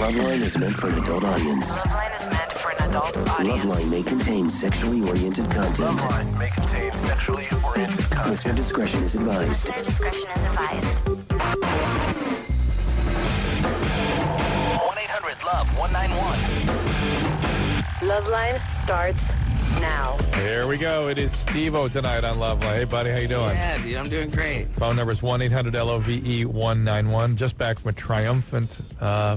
Loveline is meant for an adult audience. Loveline is meant for an adult audience. Loveline may contain sexually oriented content. Loveline may contain sexually oriented content. Listener discretion is advised. Listener discretion is advised. 1-800-LOVE-191. Loveline starts now. Here we go. It is Steve-O tonight on Loveline. Hey, buddy, how you doing? Yeah, dude, I'm doing great. Phone number is 1-800-LOVE-191. Just back from a triumphant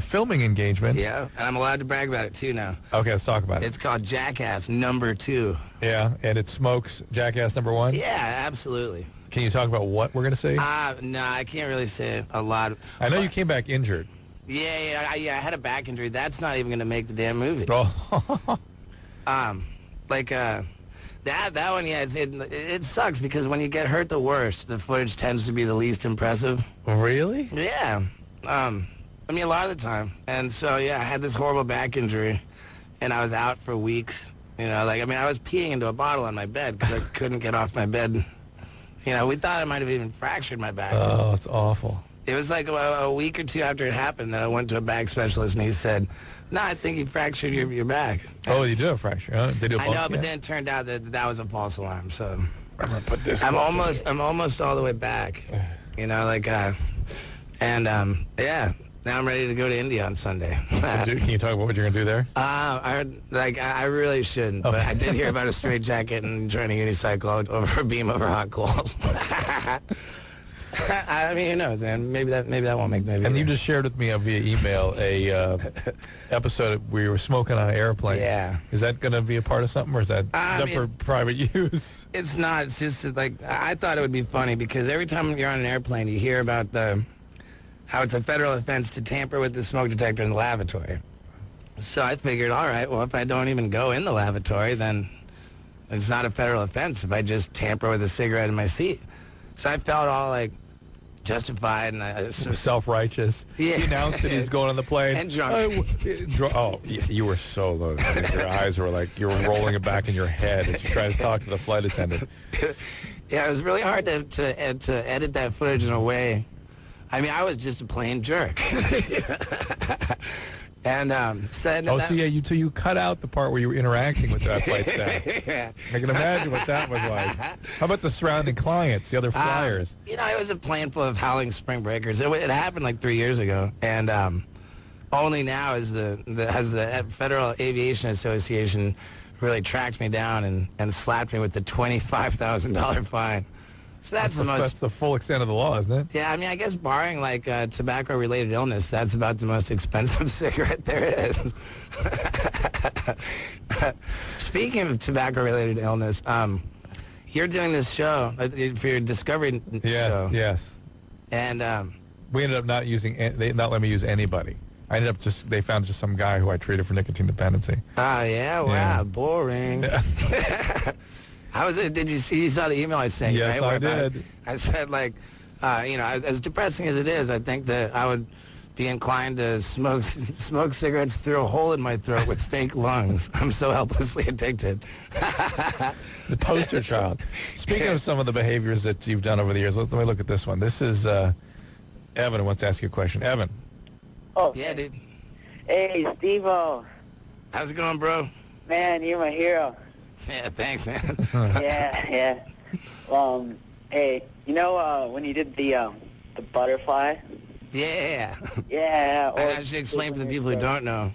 filming engagement. Yeah, and I'm allowed to brag about it, too, now. Okay, let's talk about it. It's called Jackass #2. Yeah, and it smokes Jackass #1? Yeah, absolutely. Can you talk about what we're going to say? No, I can't really say a lot. I know you came back injured. Yeah, I had a back injury. That's not even going to make the damn movie. Oh. That one, yeah, it sucks because when you get hurt the worst, the footage tends to be the least impressive. Really? Yeah. I mean, a lot of the time. And so, yeah, I had this horrible back injury, and I was out for weeks. You know, I was peeing into a bottle on my bed because I couldn't get off my bed. You know, we thought I might have even fractured my back. Oh, it's awful. It was like a week or two after it happened that I went to a back specialist, and he said, "No, I think you fractured your back." Oh, you do have a fracture, huh? They do a I know, bump, but yeah. then it turned out that was a false alarm. So I'm gonna put this. I'm almost all the way back. You know, yeah. Now I'm ready to go to India on Sunday. Can you talk about what you're gonna do there? I really shouldn't, but I did hear about a straitjacket and trying a unicycle over a beam over hot coals. I mean, who knows, man? Maybe that won't make the movie. And you just shared with me via email a episode where you were smoking on an airplane. Yeah. Is that going to be a part of something, or is that for private use? It's not. It's just like I thought it would be funny because every time you're on an airplane, you hear about how it's a federal offense to tamper with the smoke detector in the lavatory. So I figured, all right, well, if I don't even go in the lavatory, then it's not a federal offense if I just tamper with a cigarette in my seat. So I felt all justified and self-righteous. Yeah. He announced that he's going on the plane. And drunk. Oh, you were so loaded. Your eyes were like you were rolling it back in your head as you tried to talk to the flight attendant. Yeah, it was really hard to edit that footage in a way. I mean, I was just a plain jerk. And you cut out the part where you were interacting with that flight staff. Yeah. I can imagine what that was like. How about the surrounding clients, the other flyers? You know, it was a plane full of howling spring breakers. It happened like 3 years ago, and only now has the Federal Aviation Association really tracked me down and slapped me with the $25,000 fine. So that's the full extent of the law, isn't it? Yeah, I mean, I guess barring tobacco-related illness, that's about the most expensive cigarette there is. Speaking of tobacco-related illness, you're doing this show for your Discovery show. Yes. And we ended up not letting me use anybody. I ended up they found just some guy who I treated for nicotine dependency. Oh, yeah? Wow, yeah. Boring. Yeah. Did you see? You saw the email I sent you, yes, right? I did. I said, as depressing as it is, I think that I would be inclined to smoke cigarettes through a hole in my throat with fake lungs. I'm so helplessly addicted. The poster child. Speaking of some of the behaviors that you've done over the years, let me look at this one. This is Evan who wants to ask you a question. Evan. Oh. Yeah, dude. Hey, Steve-O. How's it going, bro? Man, you're my hero. Yeah, thanks, man. Yeah. Hey, you know when you did the butterfly? Yeah. Yeah. I should explain for the people who don't know.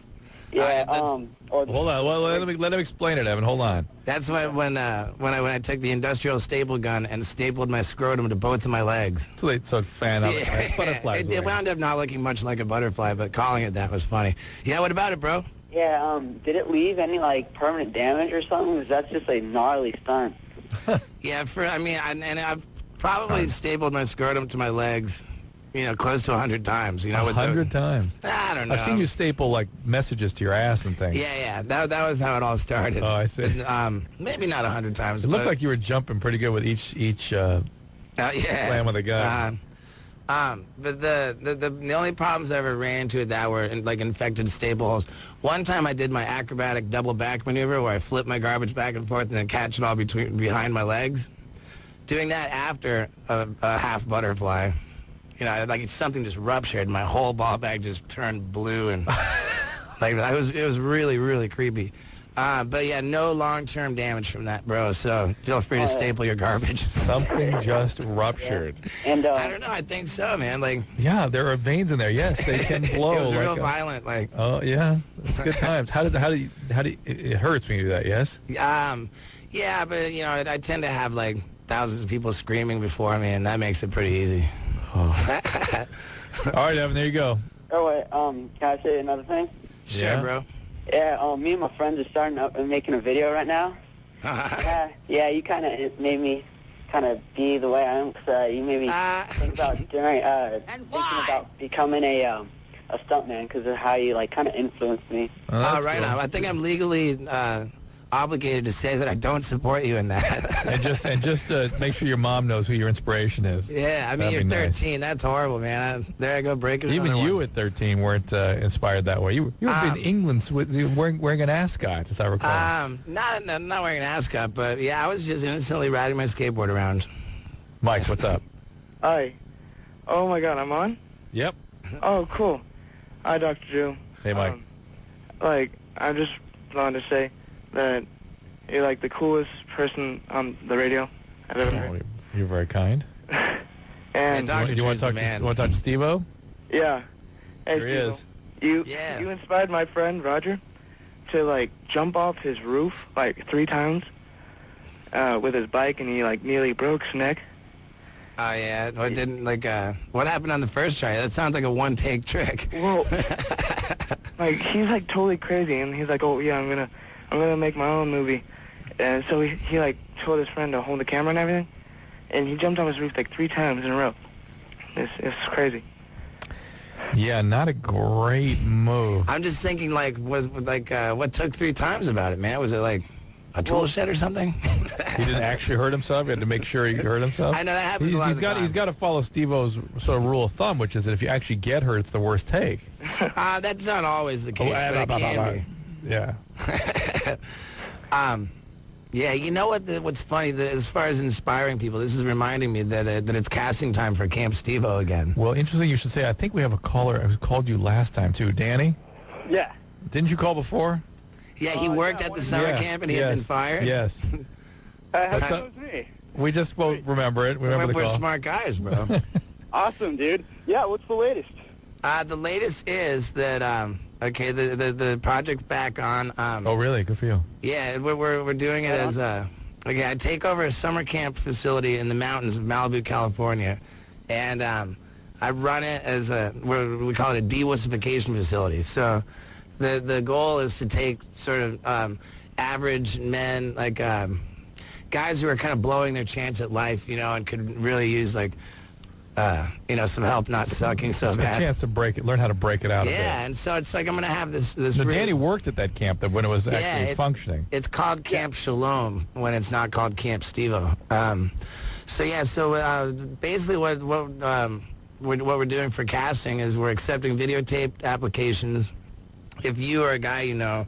Yeah. Hold on. Well, let him explain it, Evan. Hold on. That's when I took the industrial staple gun and stapled my scrotum to both of my legs. So it fan out. Yeah. Butterflies. It wound up not looking much like a butterfly, but calling it that was funny. Yeah. What about it, bro? Yeah. Did it leave any permanent damage or something? Because that's just a gnarly stunt. Yeah. I've probably stapled my scrotum to my legs. Close to 100 times. 100 times? I don't know. I've seen you staple, messages to your ass and things. Yeah. That was how it all started. Oh, I see. Maybe not 100 times. It looked like you were jumping pretty good with each slam with a gun. But the only problems I ever ran into with that were infected staple holes. One time I did my acrobatic double back maneuver where I flip my garbage back and forth and then catch it all behind my legs. Doing that after a half butterfly. Something just ruptured. My whole ball bag just turned blue, and Like it was really, really creepy. But yeah, no long-term damage from that, bro. So feel free to staple your garbage. Something just ruptured. And I don't know. I think so, man. Like Yeah, there are veins in there. Yes, they can blow. it was like real violent. Like Oh yeah, it's good times. How do you it hurts when you do that? Yes. yeah, but you know, I tend to have like thousands of people screaming before me, and that makes it pretty easy. All right, Evan, there you go. oh wait, can I say another thing? Sure, Yeah. bro. Yeah, me and my friends are starting up and making a video right now. Yeah, you kind of made me kind of be the way I am, because you made me think about thinking about becoming a stuntman because of how you like kind of influenced me. Oh, that's Right cool. now, I think I'm legally obligated to say that I don't support you in that. And just make sure your mom knows who your inspiration is. Yeah, I mean, That'd you're be nice. 13. That's horrible, man. There I go, breaking Even another you one. at 13 weren't inspired that way. You were in England wearing an ascot, as I recall. Not wearing an ascot, but yeah, I was just innocently riding my skateboard around. Mike, what's up? Hi. Oh my God, I'm on? Yep. Oh, cool. Hi, Dr. Drew. Hey, Mike. I just wanted to say that you're like the coolest person on the radio I've ever Oh, heard. you're very kind. And Dr. You want Drew's to the talk? man. You want to talk to Steve-O? yeah. Hey, There he is. Steve-O, Yeah. You inspired my friend Roger to like jump off his roof like 3 times with his bike, and he like nearly broke his neck. Oh yeah, well, it didn't like. What happened on the first try? That sounds like a one-take trick. Well, like he's like totally crazy, and he's like, oh yeah, I'm gonna make my own movie, and so he like told his friend to hold the camera and everything, and he jumped off his roof like 3 times in a row. It's crazy. Yeah, not a great move. I'm just thinking, like, what took 3 times about it, man? Was it like a tool shed or something? He didn't actually hurt himself. He had to make sure he hurt himself. I know that happens a lot of the time. He's got to follow Steve-O's sort of rule of thumb, which is that if you actually get hurt, it's the worst take. That's not always the case, but it can be. Yeah. Yeah, you know what's funny? As far as inspiring people, this is reminding me that it's casting time for Camp Steve-O again. Well, interesting you should say. I think we have a caller who called you last time, too. Danny? Yeah. Didn't you call before? Yeah, he worked at the summer camp and he had been fired. Yes. How What's do up? you know it's me? We just both remember it. We remember the We're call. smart guys, bro. Awesome, dude. Yeah, what's the latest? The latest is that the project's back on. Oh, really? Good for you. Yeah, we're doing it as I take over a summer camp facility in the mountains of Malibu, California, and I run it as we call it a de-wussification facility. So the goal is to take sort of average men, like guys who are kind of blowing their chance at life, you know, and could really use like some help not sucking so A bad. chance to learn how to break it out a bit. Yeah, and so it's like I'm gonna have this. So really- Danny worked at that camp when it was actually it- functioning. It's called Camp Shalom when it's not called Camp Steve-O. Basically what we're doing for casting is we're accepting videotaped applications. If you are a guy you know,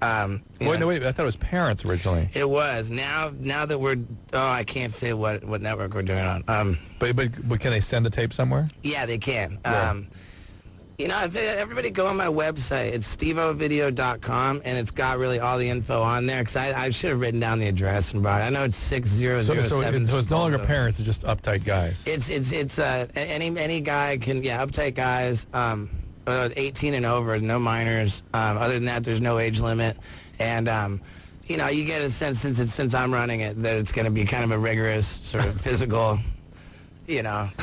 Wait, I thought it was parents originally. it was now that we're I can't say what network we're doing on. But can they send the tape somewhere? Yeah, they can. Where? If everybody go on my website. It's stevovideo.com, and it's got really all the info on there. Because I should have written down the address and brought it. I know it's 6007. So it's no longer parents; it's just uptight guys. It's any guy can uptight guys, 18 and over, no minors. Other than that, there's no age limit, and you get a sense since I'm running it that it's going to be kind of a rigorous sort of physical. Do you have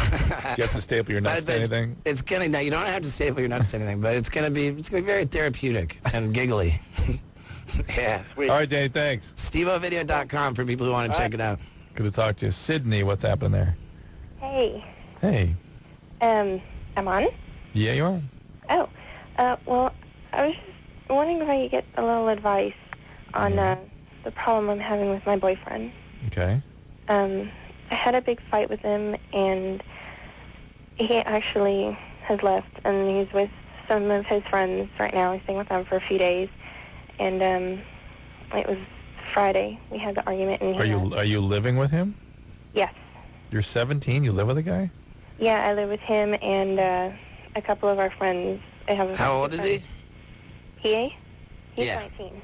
to staple your nuts to anything? It's gonna. No, you don't have to staple your nuts to anything, but it's gonna be very therapeutic and giggly. Yeah. All right, Danny. Thanks. stevovideo.com for people who want to check it out. Good to talk to you, Sydney. What's happening there? Hey, Hey. I'm on? Yeah, you are. Oh, well, I was just wondering if I could get a little advice on the problem I'm having with my boyfriend. Okay. I had a big fight with him, and he actually has left, and he's with some of his friends right now. He's staying with them for a few days, and it was Friday. We had the argument, and Are you living with him? Yes. You're 17. You live with a guy? Yeah, I live with him and a couple of our friends. I have How old is he? He's Yeah. 19.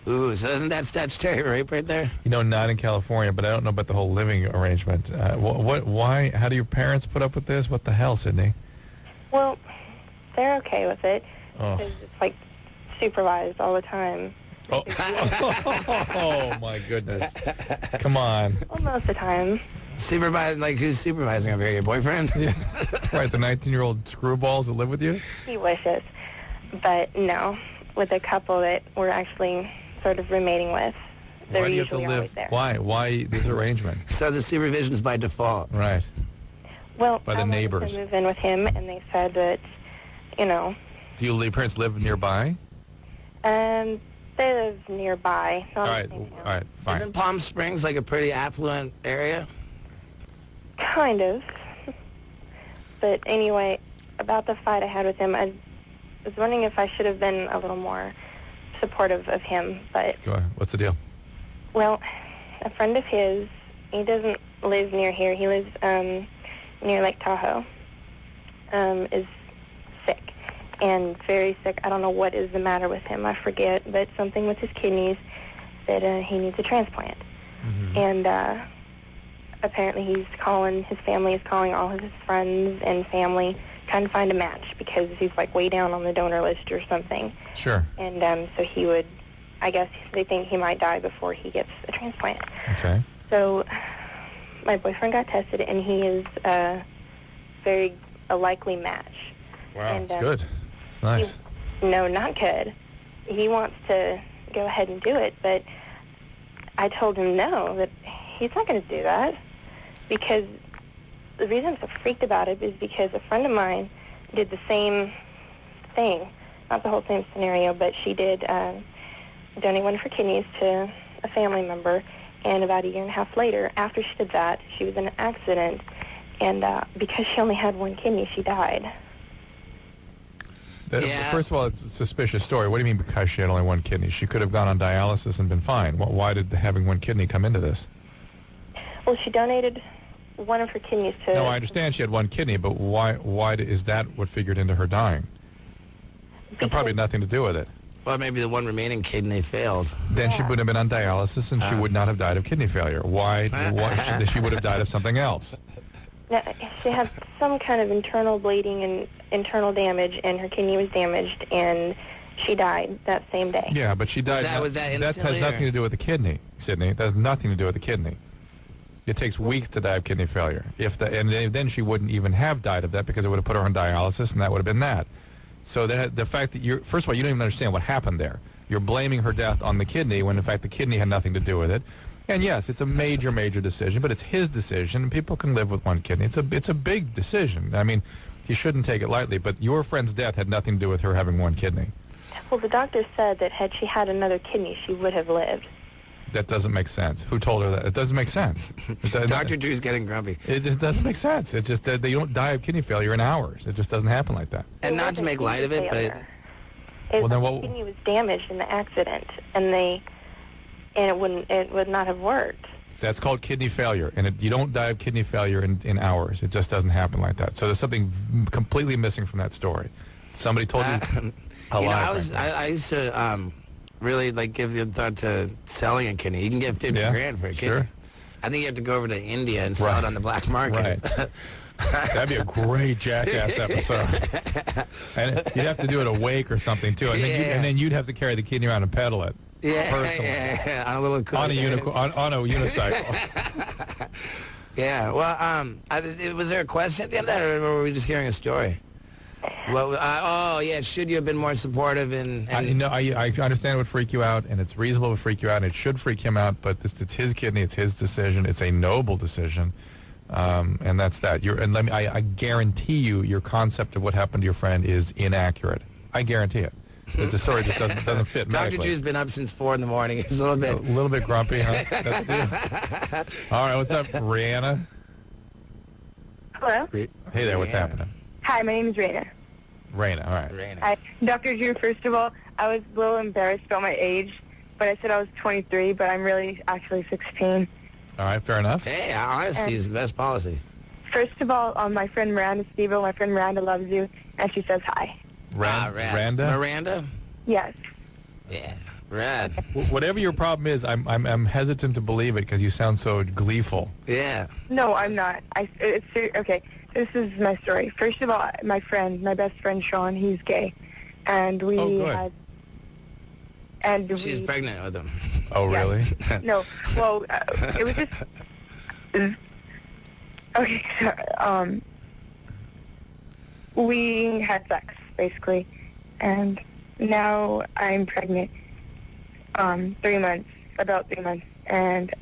Ooh, so isn't that statutory rape right there? You know, not in California, but I don't know about the whole living arrangement. Why? How do your parents put up with this? What the hell, Sydney? Well, they're okay with it Oh. because it's like supervised all the time. Oh. Oh, my goodness. Come on. Well, most of the time. Supervising, like who's supervising over here? Your boyfriend? Yeah. Right, the 19-year-old screwballs that live with you? He wishes. But no, with a couple that we're actually sort of roommating with, they're Why do you have to usually always live? there. Why this arrangement? So the supervision's by default. Right. Well, By the I wanted neighbors. to move in with him, and they said that, you know, Do your parents live nearby? they live nearby. All Not right, in the same town. all right, fine. Isn't Palm Springs like a pretty affluent area? Kind of. But anyway, about the fight I had with him, I was wondering if I should have been a little more supportive of him. But, Go ahead. What's the deal? well, a friend of his, he doesn't live near here. He lives near Lake Tahoe, is sick and very sick. I don't know what is the matter with him. I forget, but something with his kidneys that he needs a transplant. Mm-hmm. And apparently his family is calling all of his friends and family trying to find a match because he's like way down on the donor list or something. Sure. And so he would, I guess they think he might die before he gets a transplant. Okay. So my boyfriend got tested and he is a likely match. Wow, And, it's good. It's nice. No, not good. He wants to go ahead and do it, but I told him no, that he's not going to do that because the reason I'm so freaked about it is because a friend of mine did the same thing. Not the whole same scenario, but she did donate one of her kidneys to a family member, and about a year and a half later, after she did that, she was in an accident, and because she only had one kidney, she died. Yeah. First of all, it's a suspicious story. What do you mean because she had only one kidney? She could have gone on dialysis and been fine. Why did having one kidney come into this? Well, she donated one of her kidneys to... No, I understand she had one kidney, but why is that what figured into her dying? It probably had nothing to do with it. Well, maybe the one remaining kidney failed. Then she would have been on dialysis and she would not have died of kidney failure. Why she would have died of something else? No, she had some kind of internal bleeding and internal damage, and her kidney was damaged, and she died that same day. Yeah, but she died. Was that has instantly, nothing or- to do with the kidney, Sydney. That has nothing to do with the kidney. It takes weeks to die of kidney failure. Then she wouldn't even have died of that because it would have put her on dialysis, and that would have been that. So the fact that first of all, you don't even understand what happened there. You're blaming her death on the kidney when in fact the kidney had nothing to do with it. And yes, it's a major, major decision, but it's his decision, and people can live with one kidney. It's a big decision. I mean, he shouldn't take it lightly, but your friend's death had nothing to do with her having one kidney. Well, the doctor said that had she had another kidney, she would have lived. That doesn't make sense. Who told her that? It doesn't make sense. Dr. Drew's getting grumpy. It just doesn't make sense. It just they don't die of kidney failure in hours. It just doesn't happen like that. And It not to wasn't make light of kidney it, but failure. Well, then The what- kidney was damaged in the accident, and it would not have worked. That's called kidney failure, and you don't die of kidney failure in hours. It just doesn't happen like that. So there's something completely missing from that story. Somebody told you a you know, lie. I used to really like give the thought to selling a kidney. You can get 50 Yeah, grand for a kidney. sure. I think you have to go over to India and sell Right. it on the black market. Right. That'd be a great Jackass episode. And you'd have to do it a wake or something too, and, Yeah. then you'd have to carry the kidney around and pedal it. Yeah, Personally. yeah, on a little On a unicycle. Yeah, well, was there a question at the end of that, or were we just hearing a story? Well, should you have been more supportive I understand it would freak you out, and it's reasonable to freak you out, and it should freak him out, but it's his kidney, it's his decision, it's a noble decision, and that's that. I guarantee you your concept of what happened to your friend is inaccurate. I guarantee it. The story just doesn't fit Dr. medically. Drew's been up since 4 in the morning. He's a little bit grumpy, huh? That's the deal. All right, what's up, Rihanna? Hello? Hey there, what's happening? Hi, my name is Raina. Raina, all right. Hi. Dr. Drew, first of all, I was a little embarrassed about my age, but I said I was 23, but I'm really actually 16. All right, fair enough. Hey, honesty is the best policy. First of all, my friend Miranda Stevo, my friend Miranda loves you, and she says hi. Randa? Miranda? Yes. Yeah. Rad. Whatever your problem is, I'm hesitant to believe it because you sound so gleeful. Yeah. No, I'm not. Okay, this is my story. First of all, my best friend Sean, he's gay, and we good. She's pregnant with him. Oh, really? No, well, it was just okay. So, we had sex basically, and now I'm pregnant. 3 months, about 3 months, and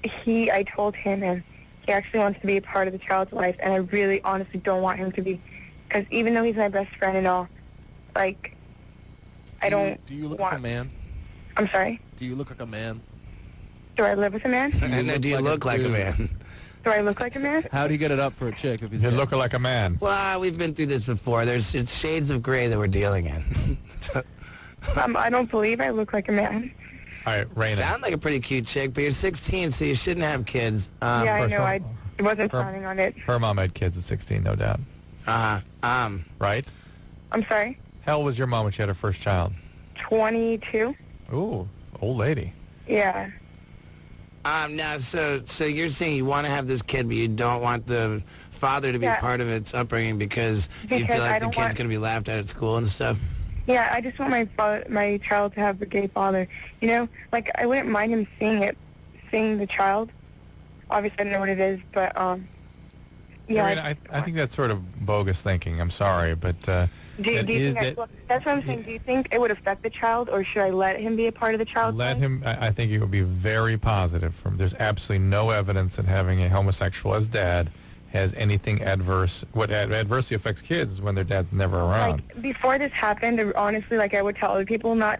I told him, and he actually wants to be a part of the child's life, and I really honestly don't want him to be, because even though he's my best friend and all, like, I don't Do you look want... like a man? I'm sorry? Do you look like a man? Do I live with a man? Do you look like a man? Do I look like a man? How do you get it up for a chick if he's You gay? look like a man. Well, we've been through this before. It's shades of gray that we're dealing in. I don't believe I look like a man. All right, Raina. Sound like a pretty cute chick, but you're 16, so you shouldn't have kids. Yeah, I first know. of all, I wasn't planning on it. Her mom had kids at 16, no doubt. Right? I'm sorry? How old was your mom when she had her first child? 22? Ooh, old lady. Yeah. Now, so you're saying you want to have this kid, but you don't want the father to be part of its upbringing because you feel like the kid's going to be laughed at school and stuff? Yeah, I just want my child to have a gay father. You know, like, I wouldn't mind him seeing the child. Obviously, I don't know what it is, but, yeah. I think that's sort of bogus thinking. I'm sorry, but... do you think that's what I'm saying. Do you think it would affect the child, or should I let him be a part of the child's life? Let him... I think it would be very positive. There's absolutely no evidence that having a homosexual as dad has anything adverse. What adversely affects kids is when their dad's never around. Like, before this happened, honestly, like, I would tell other people not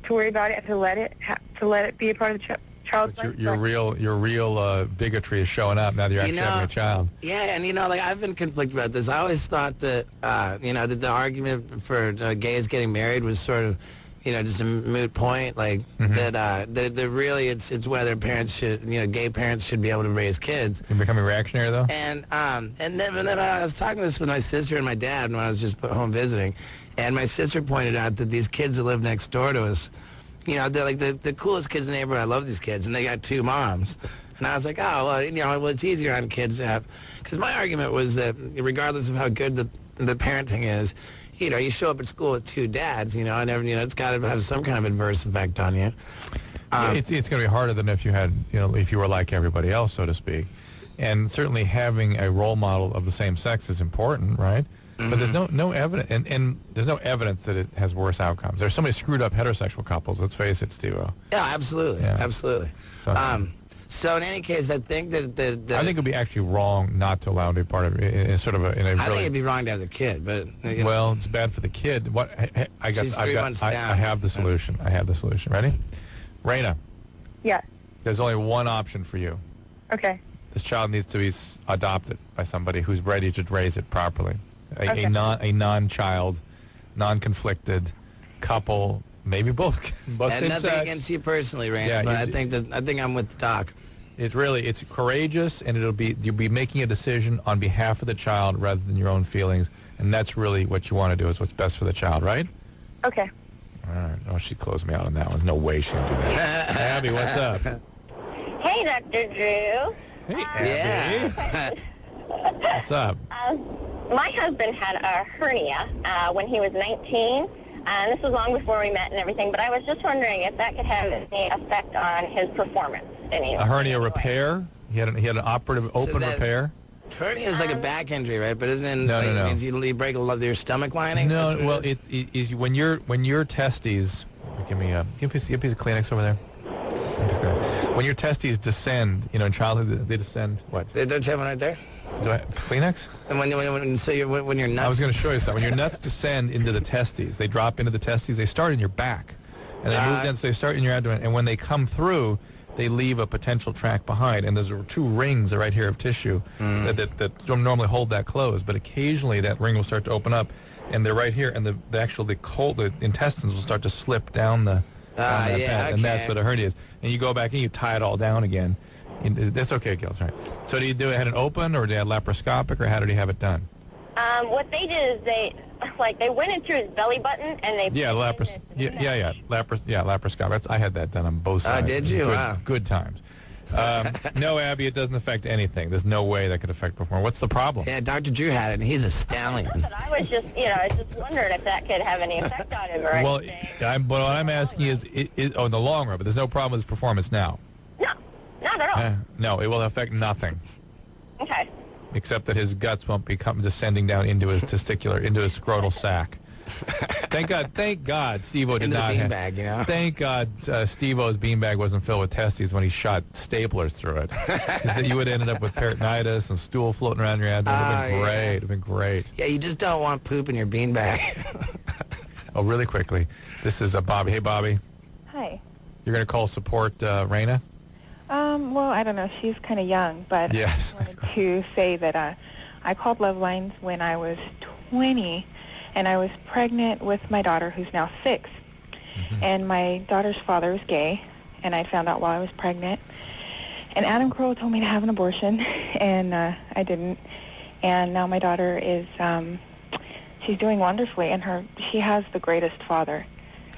to worry about it and to let it be a part of the child's life. Your real bigotry is showing up now that you're actually having a child. Yeah, and like, I've been conflicted about this. I always thought that that the argument for gays getting married was sort of just a moot point, like that really it's whether parents should, gay parents should be able to raise kids. You're becoming reactionary though. And then I was talking this with my sister and my dad when I was just home visiting, and my sister pointed out that these kids that live next door to us, they're like the coolest kids in the neighborhood. I love these kids, and they got 2 moms. And I was like, oh well, it's easier on kids to have, because my argument was that regardless of how good the parenting is, you show up at school with 2 dads, and it's got to have some kind of adverse effect on you. It's going to be harder than if you had, if you were like everybody else, so to speak. And certainly having a role model of the same sex is important, right? But there's no evidence, and there's no evidence that it has worse outcomes. There's so many screwed up heterosexual couples. Let's face it, Steve. Yeah, absolutely, absolutely. So in any case, I think that I think it would be actually wrong not to allow him to be part of it. In sort of I think it'd be wrong to have the kid, but well, it's bad for the kid. What I have the solution. I have the solution. Ready, Raina? Yeah. There's only one option for you. Okay. This child needs to be adopted by somebody who's ready to raise it properly. Okay. A non-child, non-conflicted couple, maybe both and same nothing sex. Against you personally, Raina, but I think I'm with the doc. It's courageous, and you'll be making a decision on behalf of the child rather than your own feelings, and that's really what you want to do, is what's best for the child, right? Okay. All right. Oh, she closed me out on that one. There's no way she can do that. Abby, what's up? Hey, Dr. Drew. Hey, Abby. Yeah. What's up? My husband had a hernia when he was 19. This was long before we met and everything, but I was just wondering if that could have any effect on his performance. A hernia repair? He had an operative open repair? Hernia is like a back injury, right? But isn't it? No. It means you break a lot of your stomach lining? No, well, it is when your testes. Give me a piece of Kleenex over there. When your testes descend, in childhood they descend. What? Don't you have one right there? Do I Kleenex? And when your nuts. I was going to show you something. When your nuts descend into the testes, they drop into the testes. They start in your back, and they move down. So they start in your abdomen, and when they come through, they leave a potential tract behind. And there's 2 rings right here of tissue that don't normally hold that closed, but occasionally that ring will start to open up, and they're right here, and the intestines will start to slip down the that pad, and that's what a hernia is. And you go back and you tie it all down again. That's okay, Gil. Sorry. So did you had it open, or did you have laparoscopic, or how did he have it done? What they did is they went into his belly button and they laparoscopy. I had that done on both sides. Oh, did you? Good, Wow. good times. No, Abby, it doesn't affect anything. There's no way that could affect performance. What's the problem? Yeah, Dr. Drew had it, and he's a stallion. But I was just, I just wondered if that could have any effect on him or Well, anything. what I'm asking is, in the long run, but there's no problem with his performance now. No, not at all. No, it will affect nothing. Okay. Except that his guts won't become descending down into his into his scrotal sac. Thank God, Steve-O did Into the not have. beanbag, you know? Thank God, Steve-O's beanbag wasn't filled with testes when he shot staplers through it. 'Cause you would have ended up with peritonitis and stool floating around your head. It would have been great. It would have been great. Yeah, you just don't want poop in your beanbag. Oh, really quickly, this is Bobby. Hey, Bobby. Hi. You're going to call support Raina? Well, I don't know. She's kind of young, but Yes. I wanted to say that I called Love Lines when I was 20, and I was pregnant with my daughter, who's now 6. And my daughter's father is gay, and I found out while I was pregnant. And Adam Carolla told me to have an abortion, and I didn't. And now my daughter is, she's doing wonderfully, and she has the greatest father.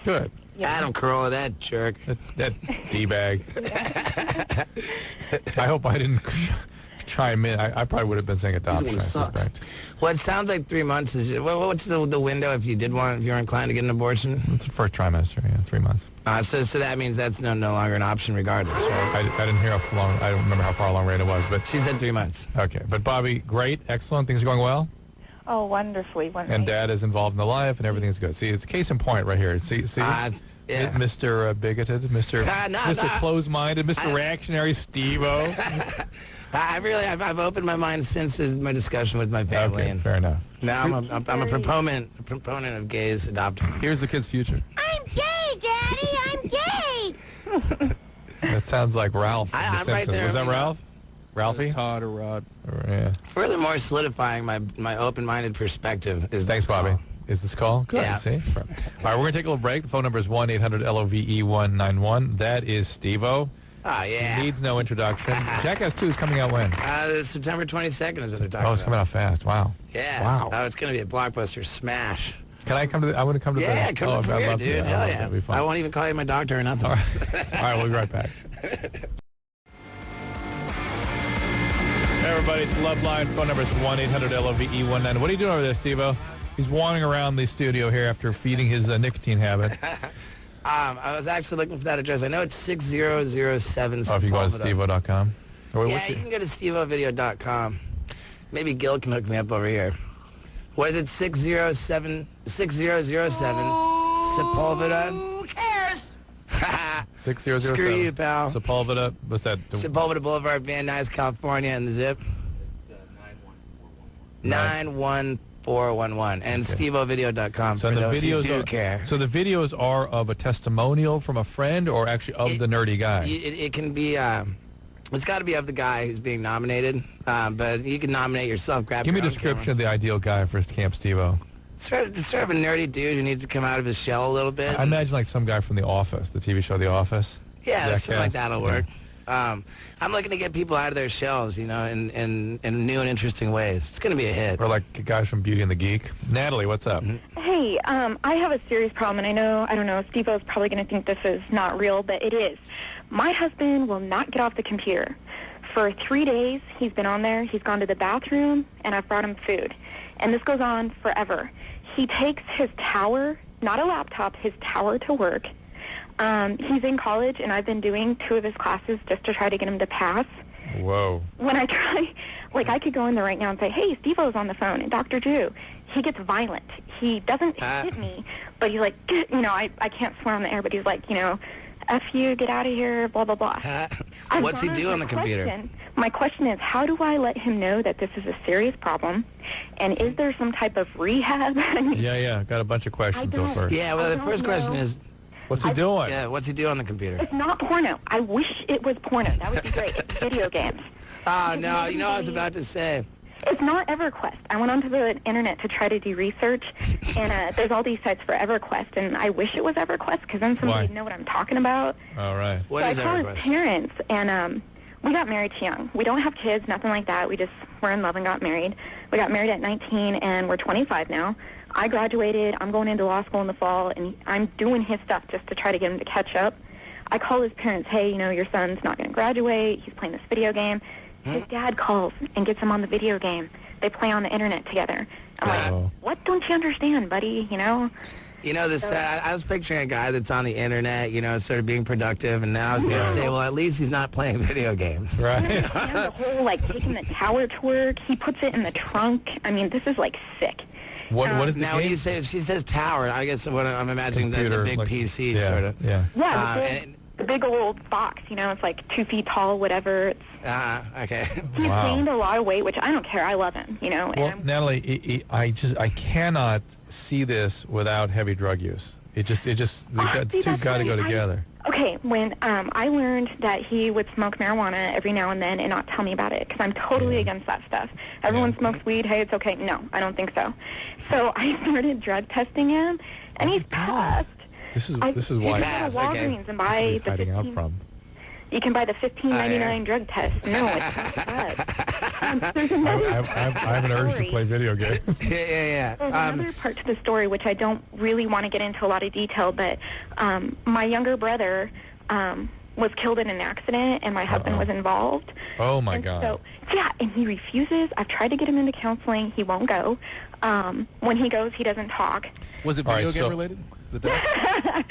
Good. Yeah. Adam Carolla, that jerk. That D-bag. I hope I didn't chime in. I probably would have been saying adoption, I suspect. Well, it sounds like 3 months is. What's the window if you if you're inclined to get an abortion? It's the first trimester, yeah, 3 months. So that means that's no longer an option regardless, right? I didn't hear how long, I don't remember how far along Raina was, but... She said 3 months. Okay, but Bobby, great, excellent, things are going well? Oh, wonderfully. And Dad is involved in the life, and everything's good. See, it's case in point right here. See, yeah. Mr. Bigoted, Mr. Close-minded, Mr. Reactionary Steve-O. I've opened my mind since my discussion with my family. Okay, fair enough. Now I'm a proponent of gays adopting. Here's the kid's future. I'm gay, Daddy. I'm gay. That sounds like Ralph from The I'm right Simpsons. there. Was that Ralph? Ralphie? Todd or Rod. Yeah. Furthermore, solidifying my open-minded perspective is. Thanks, Bobby. Is this call? Good. Yeah. See? All right, we're going to take a little break. The phone number is 1-800-LOVE-191. That is Steve-O. Oh, yeah. He needs no introduction. Jackass 2 is coming out when? September 22nd is what they're talking Oh, it's coming out fast. Wow. Yeah. Wow. Oh, it's going to be a blockbuster smash. Can I come to I want to come to the... Yeah, come to I'd love dude. to. Hell yeah. That'd be fun. I won't even call you my doctor or nothing. All right, we'll be right back. Hey, everybody, it's Love Line. Phone number is 1-800-LOVE-191. What are you doing over there, Steve-O? He's wandering around the studio here after feeding his nicotine habit. I was actually looking for that address. I know it's 6007. Oh, if you go to steve-o.com? Yeah, you can go to steveovideo.com. Maybe Gil can hook me up over here. What is it? 6007 Sepulveda? Who cares? 6007. Screw you, pal. Sepulveda. What's that? Sepulveda Boulevard, Van Nuys, California, and the zip? 91411. And steveovideo.com So for the those who videos do care. So the videos are of a testimonial from a friend, or actually of the nerdy guy? It can be. It's got to be of the guy who's being nominated, but you can nominate yourself. Give me a description of the ideal guy for Camp Steve-O. Sort of a nerdy dude who needs to come out of his shell a little bit. I imagine like some guy from The Office, the TV show The Office. Yeah, Jackass. something like that'll work. I'm looking to get people out of their shells, in new and interesting ways. It's going to be a hit. Or like guys from Beauty and the Geek. Natalie, what's up? Hey, I have a serious problem, and I don't know, Steve-O's probably going to think this is not real, but it is. My husband will not get off the computer. For 3 days, he's been on there. He's gone to the bathroom, and I've brought him food. And this goes on forever. He takes his tower, not a laptop, his tower to work. He's in college, and I've been doing 2 of his classes just to try to get him to pass. Whoa. When I try, I could go in there right now and say, hey, Steve-O's on the phone, and Dr. Drew. He gets violent. He doesn't hit me, but he's like, I can't swear on the air, but he's like, F you, get out of here, blah, blah, blah. What's he do on the computer? My question is, how do I let him know that this is a serious problem? And is there some type of rehab? Yeah. Got a bunch of questions so far. Yeah, well, the first question is... What's he doing? Yeah, what's he do on the computer? It's not porno. I wish it was porno. That would be great. It's video games. Oh, no, I was about to say. It's not EverQuest. I went onto the internet to try to do research, and there's all these sites for EverQuest, and I wish it was EverQuest, because then somebody would know what I'm talking about. All right. What is I called EverQuest? his parents, and we got married too young. We don't have kids, nothing like that. We just were in love and got married. We got married at 19, and we're 25 now. I graduated. I'm going into law school in the fall, and I'm doing his stuff just to try to get him to catch up. I call his parents, hey, you know, your son's not going to graduate. He's playing this video game. His dad calls and gets him on the video game. They play on the internet together. I'm like, what don't you understand, buddy, you know? You know, I was picturing a guy that's on the internet, you know, sort of being productive, and now I was going to say, well, at least he's not playing video games. Right. And the whole, like, taking the tower to work, he puts it in the trunk. I mean, this is, like, sick. What is the now, game? when you say, she says tower, I guess what I'm imagining Computer, the big like, PC yeah, sort of. Yeah. Yeah, the big old box, you know, it's like 2 feet tall, whatever. Okay. He's gained a lot of weight, which I don't care. I love him, you know. Well, Natalie, I cannot see this without heavy drug use. The two got to go together. Okay, when I learned that he would smoke marijuana every now and then and not tell me about it, because I'm totally against that stuff. Everyone smokes weed. Hey, it's okay. No, I don't think so. So I started drug testing him, and he's passed. This is why you go to Walgreens and buy the hiding out from. You can buy the $15.99 drug test. No, it's not I have an urge to play video games. Yeah. There's another part to the story which I don't really want to get into a lot of detail, but my younger brother was killed in an accident, and my husband was involved. Oh, my God. So, yeah, and he refuses. I've tried to get him into counseling. He won't go. When he goes, he doesn't talk. Was it video game related? The death?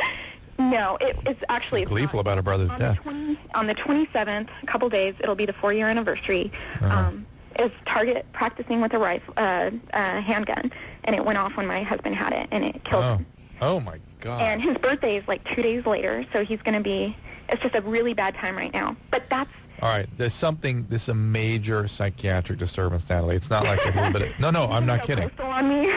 No, it's actually... Gleeful about her brother's death. On the 27th, a couple days, it'll be the 4-year anniversary. It's Target practicing with a rifle, handgun, and it went off when my husband had it, and it killed him. Oh, my God. And his birthday is like 2 days later, so he's going to be... It's just a really bad time right now. But that's... All right, this is a major psychiatric disturbance, Natalie. It's not like a little bit of... No, I'm not kidding. On me.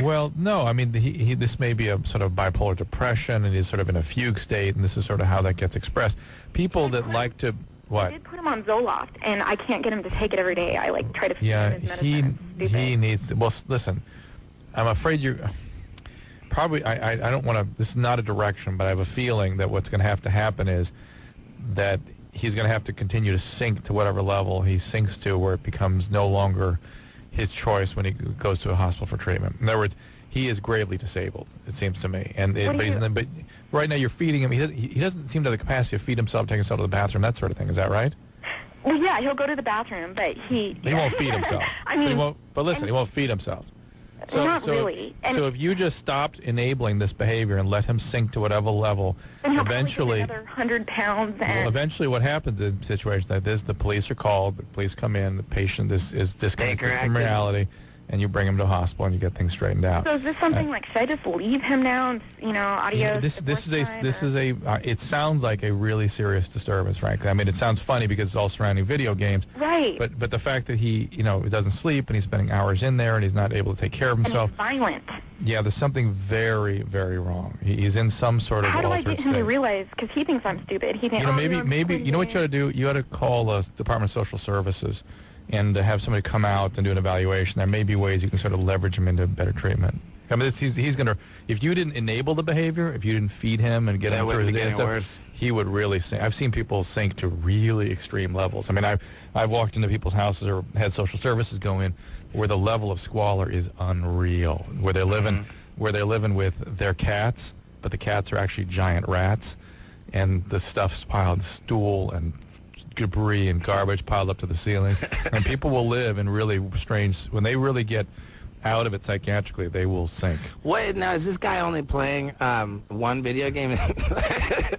Well, no, I mean, this may be a sort of bipolar depression, and he's sort of in a fugue state, and this is sort of how that gets expressed. People that like to... What? I did put him on Zoloft, and I can't get him to take it every day. I, like, try to feed him his medicine. he needs to... Well, listen, I'm afraid you're... Probably, I don't want to... This is not a direction, but I have a feeling that what's going to have to happen is that he's going to have to continue to sink to whatever level he sinks to, where it becomes no longer his choice when he goes to a hospital for treatment. In other words, he is gravely disabled, it seems to me. But right now you're feeding him. He doesn't seem to have the capacity to feed himself, take himself to the bathroom, that sort of thing. Is that right? Well, yeah, he'll go to the bathroom, but he won't feed himself. I mean, he won't feed himself. Not really. So if you just stopped enabling this behavior and let him sink to whatever level, eventually, another 100 pounds. Well, eventually, what happens in situations like this, the police are called. The police come in. The patient is disconnected from reality, and you bring him to a hospital and you get things straightened out. So is this something like, should I just leave him now and, adios? It sounds like a really serious disturbance, frankly. I mean, it sounds funny because it's all surrounding video games. Right. But the fact that he doesn't sleep and he's spending hours in there and he's not able to take care of himself. And he's violent. Yeah, there's something very, very wrong. He's in some sort of How do I get him state. to realize? Because he thinks I'm stupid. He thinks, maybe you know what you ought to do? You ought to call the Department of Social Services and have somebody come out and do an evaluation. There may be ways you can sort of leverage him into better treatment. I mean, he's going to, if you didn't enable the behavior, if you didn't feed him and get him through his day and stuff, he would really sink. I've seen people sink to really extreme levels. I mean, I've walked into people's houses or had social services go in where the level of squalor is unreal, where they're living with their cats, but the cats are actually giant rats, and the stuff's piled, stool and debris and garbage piled up to the ceiling. And people will live in really strange, when they really get out of it psychiatrically, they will sink. Wait, now, is this guy only playing one video game?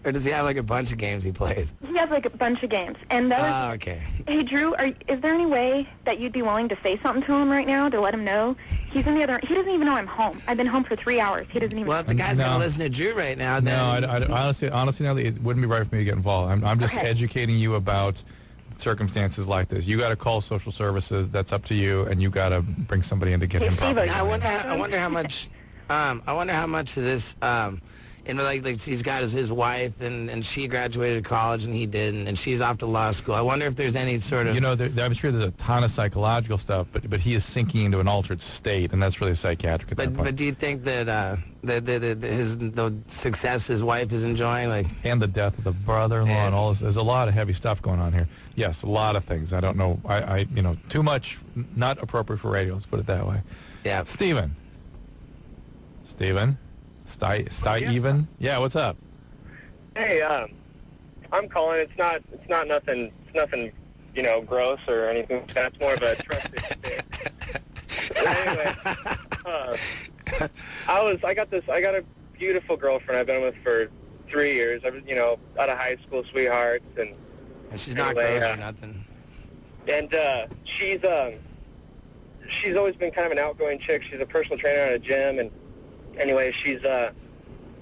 Or does he have like a bunch of games he plays? He has like a bunch of games. And okay. Hey, Drew, is there any way that you'd be willing to say something to him right now to let him know? He's in the other... He doesn't even know I'm home. I've been home for 3 hours. He doesn't even... Well, if the guy's going to listen to Drew right now, then... No, honestly, now it wouldn't be right for me to get involved. I'm just educating you about circumstances like this. You got to call social services. That's up to you, and you got to bring somebody in to get him properly. I wonder how much. I wonder how much of this. And like he's got his wife, and she graduated college, and he didn't, and she's off to law school. I wonder if there's any sort of... You know, I'm sure there's a ton of psychological stuff, but he is sinking into an altered state, and that's really psychiatric at that point. But do you think that the success his wife is enjoying, like... And the death of the brother-in-law and all this, there's a lot of heavy stuff going on here. Yes, a lot of things. I don't know. You know, too much, not appropriate for radio, let's put it that way. Yeah. Steven. Even? Yeah, what's up? Hey, I'm calling. It's not nothing. It's nothing, you know, gross or anything. That's more of a trust issue. Anyway, I got a beautiful girlfriend I've been with for 3 years. I was, you know, out of high school, sweethearts, and she's not gross or nothing. And she's always been kind of an outgoing chick. She's a personal trainer at a gym, and anyway, she's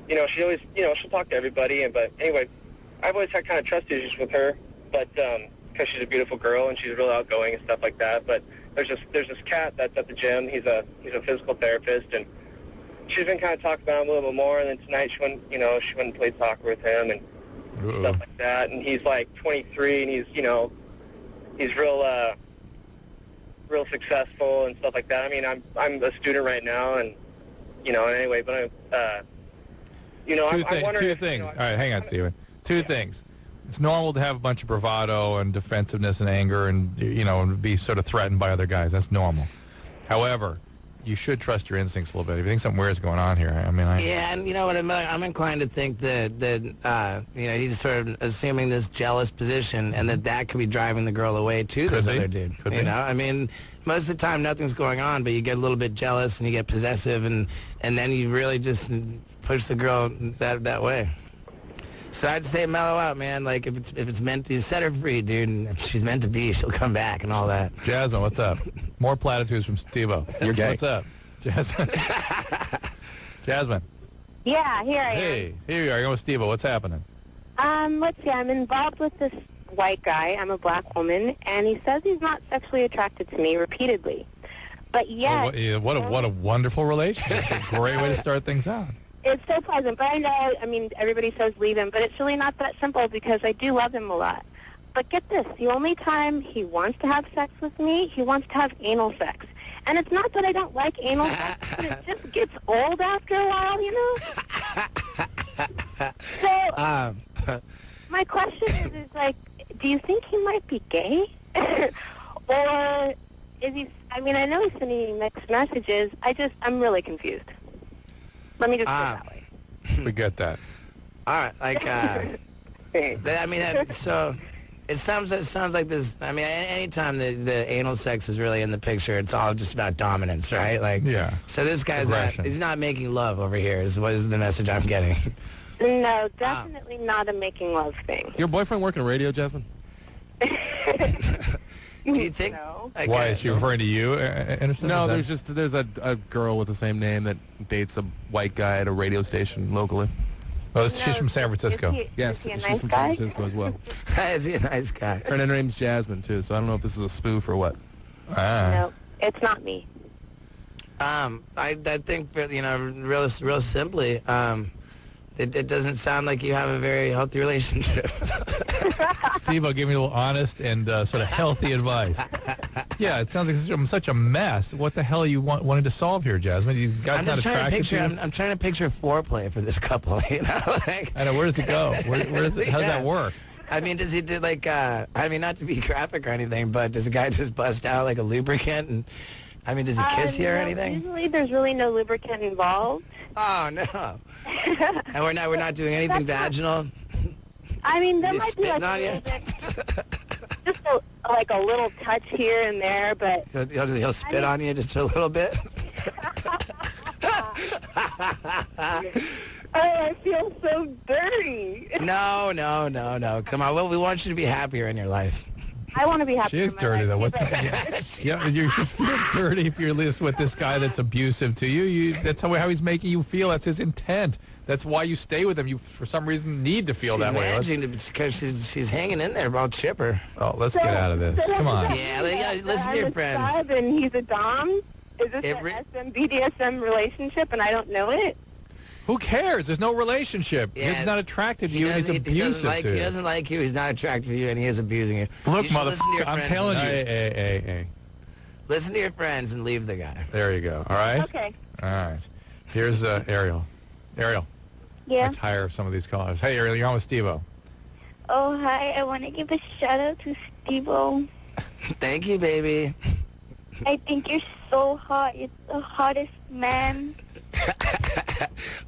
you know, she always, you know, she'll talk to everybody. But anyway, I've always had kind of trust issues with her, but because she's a beautiful girl and she's really outgoing and stuff like that. But there's this cat that's at the gym. He's a physical therapist, and she's been kind of talking about him a little bit more. And then tonight she went and played soccer with him and stuff like that. And he's like 23, and he's, you know, he's real successful and stuff like that. I mean, I'm a student right now, and you know, anyway, but you know, I'm wondering. Two things. All right, hang on, Steven. Two things. It's normal to have a bunch of bravado and defensiveness and anger and, you know, and be sort of threatened by other guys. That's normal. However, you should trust your instincts a little bit. If you think something weird is going on here, I mean, yeah, and you know what, I'm inclined to think that you know, he's sort of assuming this jealous position, and that could be driving the girl away to this other dude. Could you be. know, I mean, most of the time nothing's going on, but you get a little bit jealous and you get possessive, and then you really just push the girl that way. So I'd say mellow out, man. Like if it's meant to, set her free, dude. And if she's meant to be, she'll come back and all that. Jasmine, what's up? More platitudes from Steve-O. You're gay. What's up, Jasmine? Jasmine. Yeah, here I am. Hey, here you are. You're with Steve-O. What's happening? Let's see. I'm involved with this white guy. I'm a black woman, and he says he's not sexually attracted to me repeatedly. But yet... Oh, what a wonderful relationship. It's a great way to start things out. It's so pleasant, but I know, I mean, everybody says leave him, but it's really not that simple because I do love him a lot. But get this, the only time he wants to have sex with me, he wants to have anal sex. And it's not that I don't like anal sex, but it just gets old after a while, you know? So, my question is like, do you think he might be gay? Or is he, I mean, I know he's sending mixed messages. I'm really confused. Let me just put it that way. We get that. All right, like, I mean, so it sounds like this. I mean, anytime the anal sex is really in the picture, it's all just about dominance, right? Like, yeah. So this guy's he's not making love over here. Is what is the message I'm getting? No, definitely not a making love thing. Your boyfriend working in radio, Jasmine? Do you think? No. Why is she referring to you? Anderson? No, there's a girl with the same name that dates a white guy at a radio station locally. Oh, she's from San Francisco. Yes, is he a she's nice from guy? San Francisco as well. Is he a nice guy? Her name's Jasmine too, so I don't know if this is a spoof or what. No, it's not me. I think, you know, real simply, it doesn't sound like you have a very healthy relationship. Steve-O, give me a little honest and sort of healthy advice. Yeah, it sounds like such a mess. What the hell are you wanting to solve here, Jasmine? You guys I'm not just trying to attracted picture. to you? I'm trying to picture foreplay for this couple. You know, like, I know. Where does it go? Where does it? How does that work? I mean, does he do like? I mean, not to be graphic or anything, but does the guy just bust out like a lubricant? And I mean, does he kiss you or anything? Usually, there's really no lubricant involved. Oh no! And we're not doing anything vaginal. I mean, there Is he might be like spitting on a you? little bit, just like a little touch here and there, but He'll spit on you just a little bit. oh, I feel so dirty. No. Come on. Well, we want you to be happier in your life. I want to be happy. She is dirty, though. What's that? Yeah, you should feel dirty if you're with this guy that's abusive to you. That's how he's making you feel. That's his intent. That's why you stay with him. You, for some reason, need to feel that way. Because she's hanging in there about chipper. Oh, let's get out of this. Come on. Yeah, listen to your friends. And he's a dom? Is this an SM-BDSM relationship and I don't know it? Who cares? There's no relationship. Yeah, he's not attracted to you. He's he abusive doesn't to you. He doesn't like you. He's not attracted to you, and he is abusing you. Look, you should listen to your motherfucker, I'm friends telling you. and- Hey. Listen to your friends and leave the guy. There you go. All right? Okay. All right. Here's Ariel. Ariel. Yeah. I'm tired of some of these callers. Hey, Ariel, you're on with Steve-O. Oh, hi. I want to give a shout-out to Steve-O. Thank you, baby. I think you're so hot. You're the hottest man.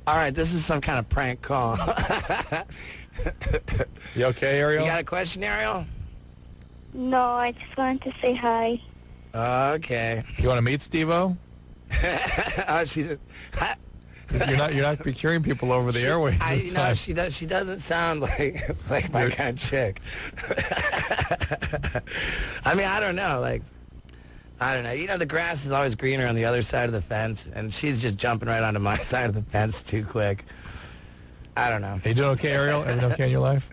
All right, this is some kind of prank call. You okay, Ariel? You got a question, Ariel? No, I just wanted to say hi. Okay. You want to meet Steve-O? Oh, she's... You're not procuring people over the airways this time. She doesn't sound like my kind of chick. I mean, I don't know. I don't know. You know, the grass is always greener on the other side of the fence, and she's just jumping right onto my side of the fence too quick. I don't know. Are you doing okay, Ariel? Everything okay in your life?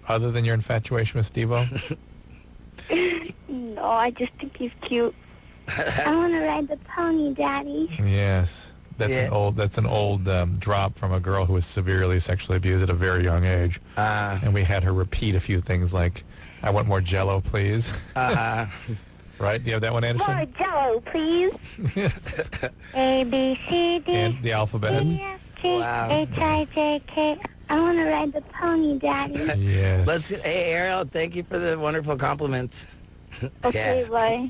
Other than your infatuation with Steve-O? No, I just think he's cute. I want to ride the pony, Daddy. Yes. That's an old drop from a girl who was severely sexually abused at a very young age. And we had her repeat a few things like, I want more Jell-O, please. Right? Do you have that one, Anderson? More Jell-O, please. A, B, C, D. And the alphabet. E, F, G, H, I, J, K. I want to ride the pony, Daddy. Yes. Hey, Ariel, thank you for the wonderful compliments. Okay, bye.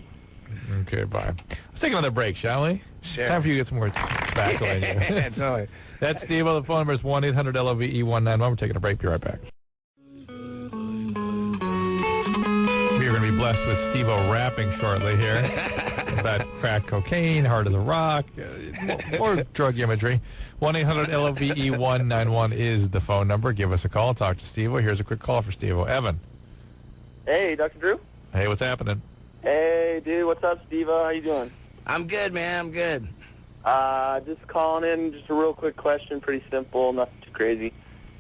Okay, bye. Let's take another break, shall we? Sure. Time for you to get some more tobacco in you. Totally. That's Steve-O. The phone number is 1-800-LOVE-191. We're taking a break. Be right back. We are going to be blessed with Steve-O rapping shortly here about crack cocaine, hard as a rock, more drug imagery. 1-800-LOVE-191 is the phone number. Give us a call. Talk to Steve-O. Here's a quick call for Steve-O. Evan. Hey, Dr. Drew. Hey, what's happening? Hey, dude. What's up, Steve-O? How you doing? I'm good, man. I'm good. Just calling in. Just a real quick question. Pretty simple. Nothing too crazy.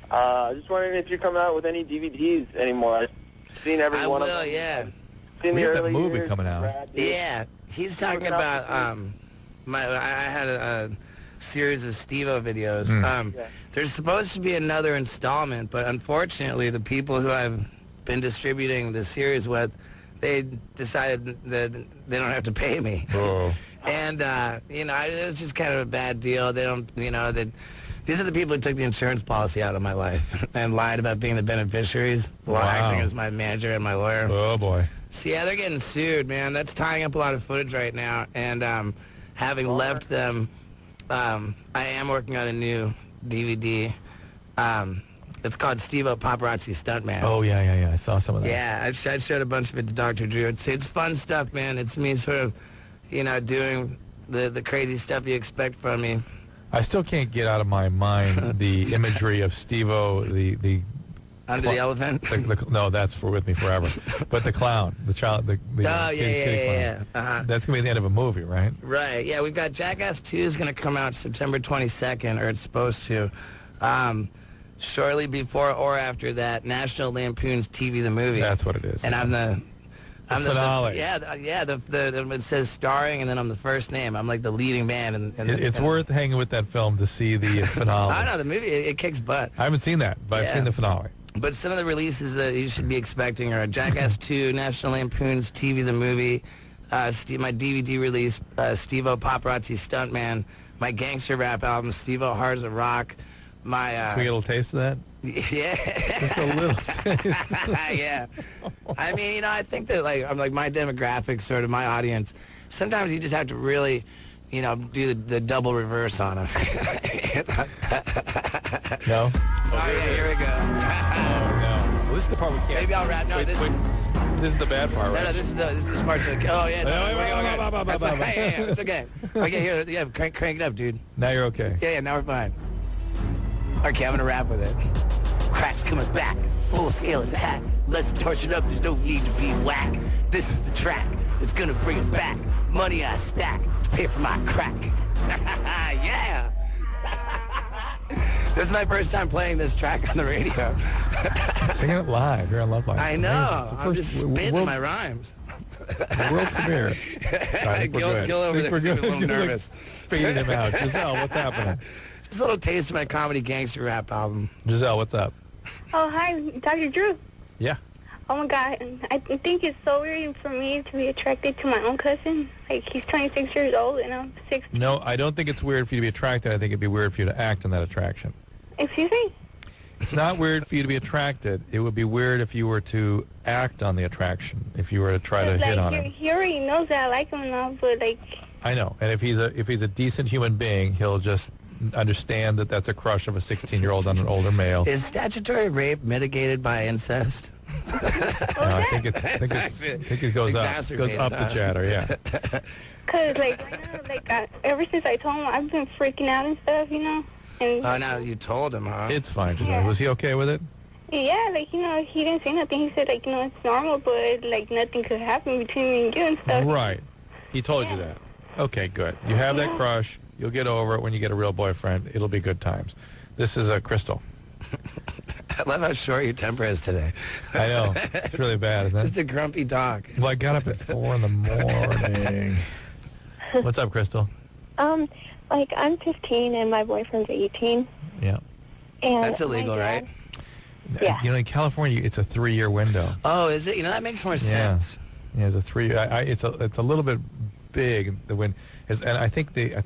Just wondering if you're coming out with any DVDs anymore. I've seen every one of them. Yeah. Seen We the have that early movie years, coming out. Brad, dude. Yeah. He's talking about I had a series of Steve-O videos. There's supposed to be another installment, but unfortunately, the people who I've been distributing the series with, they decided that they don't have to pay me. Oh. And, it was just kind of a bad deal. They don't, these are the people who took the insurance policy out of my life and lied about being the beneficiaries while acting as my manager and my lawyer. Oh, boy. So, yeah, they're getting sued, man. That's tying up a lot of footage right now. And having left them, I am working on a new DVD. It's called Steve-O Paparazzi Stuntman. Oh, yeah. I saw some of that. Yeah, I showed a bunch of it to Dr. Drew. It's fun stuff, man. It's me sort of, doing the crazy stuff you expect from me. I still can't get out of my mind the imagery of Steve-O, the Under the elephant? No, that's for With Me Forever. But the clown, the child, the kitty clown. Uh-huh. That's going to be the end of a movie, right? Right, yeah. We've got Jackass 2 is going to come out September 22nd, or it's supposed to. Shortly before or after that, National Lampoon's TV the Movie. That's what it is. And I'm the finale. It says starring, and then I'm the first name. I'm like the leading man. It's worth hanging with that film to see the finale. I know, the movie, it kicks butt. I haven't seen that, but I've seen the finale. But some of the releases that you should be expecting are Jackass 2, National Lampoon's TV the Movie, my DVD release, Steve-O Paparazzi Stuntman, my gangster rap album, Steve-O Hard as a Rock, my... Can we get a little taste of that? Yeah. Just a little taste. Yeah. I mean, I think that, I'm my demographic, sort of my audience, sometimes you just have to really, do the double reverse on them. No? Oh, yeah, here we go. Oh, no. Well, this is the part we can't... Maybe I'll rap. No, wait, this is the bad part, right? No, this is the part. Oh, yeah. That's okay. It's okay. Okay, here. Yeah, crank it up, dude. Now you're okay. Yeah, now we're fine. Okay, I'm gonna rap with it. Crack's coming back. Full scale attack. Let's torch it up. There's no need to be whack. This is the track that's gonna bring it back. Money I stack to pay for my crack. Yeah. This is my first time playing this track on the radio. Singing it live. You're on Love Live. I know. I'm just spitting my rhymes. World premiere. I think we're good. Gil over I think we're there good. a little You're, like, nervous. fading him out. Giselle, what's happening? Just a little taste of my comedy gangster rap album. Giselle, what's up? Oh, hi, Dr. Drew. Yeah. Oh, my God. I think it's so weird for me to be attracted to my own cousin. Like, he's 26 years old, and I'm 16. No, I don't think it's weird for you to be attracted. I think it'd be weird for you to act on that attraction. Excuse me? It's not weird for you to be attracted. It would be weird if you were to act on the attraction, if you were to try to hit on him. He already knows that I like him now, but, like... I know. And if he's a decent human being, he'll just understand that that's a crush of a 16-year-old on an older male. Is statutory rape mitigated by incest? No, I think it goes up the chatter, yeah. Because, like, right now, like, ever since I told him, I've been freaking out and stuff, you know? And Oh, now you told him, huh? It's fine, Giselle. Was he okay with it? yeah, like, you know, he didn't say nothing. He said, like, you know, it's normal, but, like, nothing could happen between me and you and stuff. Right. He told you that. Okay, good. You have that crush. You'll get over it when you get a real boyfriend. It'll be good times. This is Crystal. I love how short your temper is today. I know. It's really bad, isn't it? Just a grumpy dog. Well, I got up at 4 in the morning. What's up, Crystal? Like, I'm 15 and my boyfriend's 18. Yeah. And That's illegal, right? Yeah. You know, in California, it's a 3-year window. Oh, is it? You know, that makes more sense. Yeah, it's a 3. It's a little bit big. The win is, and I think the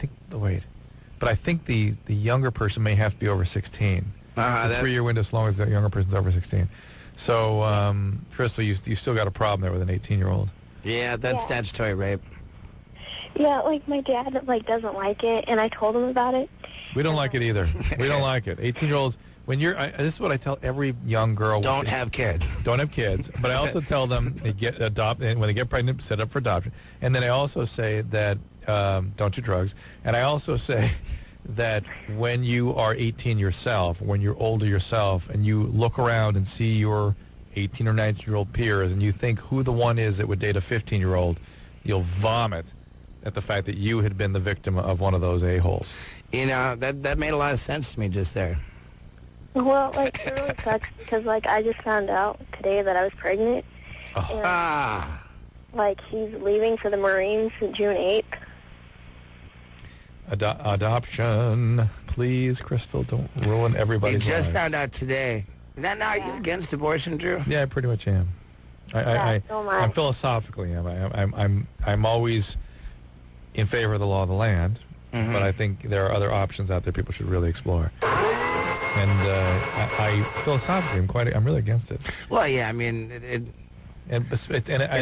younger person may have to be over 16. It's a 3-year window as long as the younger person's over 16. So, Crystal, you still got a problem there with an 18-year-old. Yeah, that's statutory rape. Yeah, like, my dad, like, doesn't like it, and I told him about it. We don't like it either. We don't like it. 18-year-olds, when this is what I tell every young girl. Don't have kids. Don't have kids. But I also tell them they get and when they get pregnant, set up for adoption. And then I also say that don't do drugs. And I also say that when you are 18 yourself, when you're older yourself, and you look around and see your 18 or 19-year-old peers, and you think who the one is that would date a 15-year-old, you'll vomit at the fact that you had been the victim of one of those a-holes. You know, that made a lot of sense to me just there. Well, like, it really sucks because, like, I just found out today that I was pregnant. And, like, he's leaving for the Marines June 8th. Adoption. Please, Crystal, don't ruin everybody's You just lives. found out today. Now are you against abortion, Drew? Yeah, I pretty much am. So am I. I'm philosophically I'm always in favor of the law of the land, but I think there are other options out there people should really explore. And I philosophically, I'm really against it. Well, yeah, I mean, it's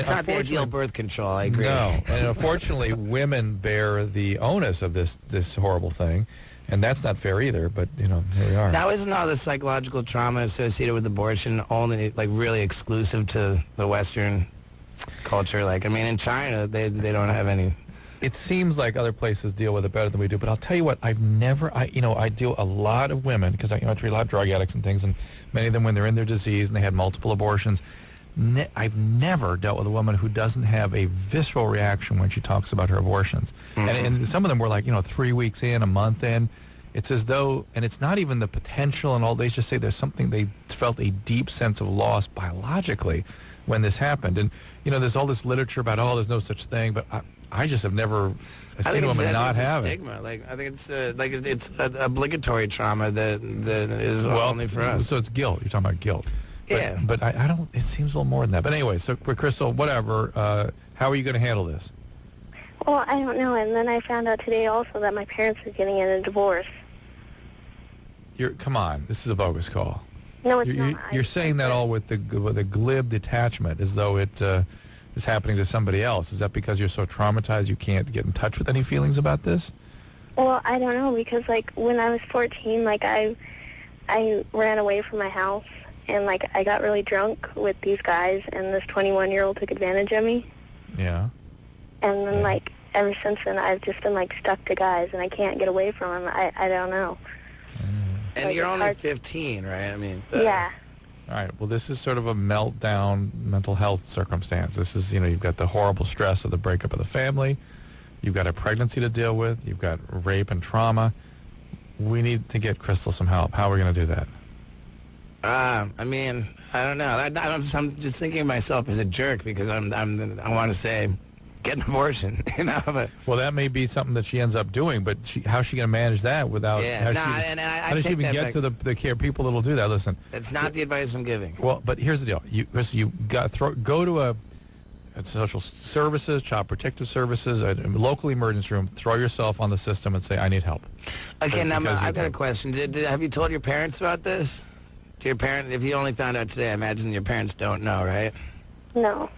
not the ideal birth control. I agree. No, and unfortunately, women bear the onus of this horrible thing, and that's not fair either. But you know, here we are. Now, isn't all the psychological trauma associated with abortion only like really exclusive to the Western culture? Like, I mean, in China, they don't have any. It seems like other places deal with it better than we do, but I'll tell you what, I deal a lot of women, because I treat a lot of drug addicts and things, and many of them, when they're in their disease and they had multiple abortions, I've never dealt with a woman who doesn't have a visceral reaction when she talks about her abortions. And some of them were like, 3 weeks in, a month in. It's as though, and it's not even the potential and all, they just say there's something, they felt a deep sense of loss biologically when this happened. And, there's all this literature about, there's no such thing, but I just have never seen a woman not have it. Stigma. Like, I think it's an obligatory trauma that is only for us. So it's guilt. You're talking about guilt. Yeah. But I don't. It seems a little more than that. But anyway, so Crystal, whatever. How are you going to handle this? Well, I don't know. And then I found out today also that my parents are getting in a divorce. Come on. This is a bogus call. No, it's not. You're saying that all with the glib detachment, as though it is happening to somebody else. Is that because you're so traumatized you can't get in touch with any feelings about this? Well, I don't know, because, like, when I was 14, like, I ran away from my house, and, like, I got really drunk with these guys, and this 21-year-old took advantage of me. Yeah. And then, like, ever since then, I've just been, like, stuck to guys, and I can't get away from them. I don't know. And like, you're only 15, right? I mean... Yeah. All right. Well, this is sort of a meltdown mental health circumstance. This is, you've got the horrible stress of the breakup of the family. You've got a pregnancy to deal with. You've got rape and trauma. We need to get Crystal some help. How are we going to do that? I mean, I don't know. I'm just thinking of myself as a jerk because I want to say, get an abortion, you know. But well, that may be something that she ends up doing, but how's she going to manage that without? Yeah, how does she even get to the care people that'll do that? Listen, that's not the advice I'm giving. Well, but here's the deal: you go to a social services, child protective services, a local emergency room. Throw yourself on the system and say, "I need help." Okay, now I've got a question. Have you told your parents about this? To your parents, if you only found out today, I imagine your parents don't know, right? No.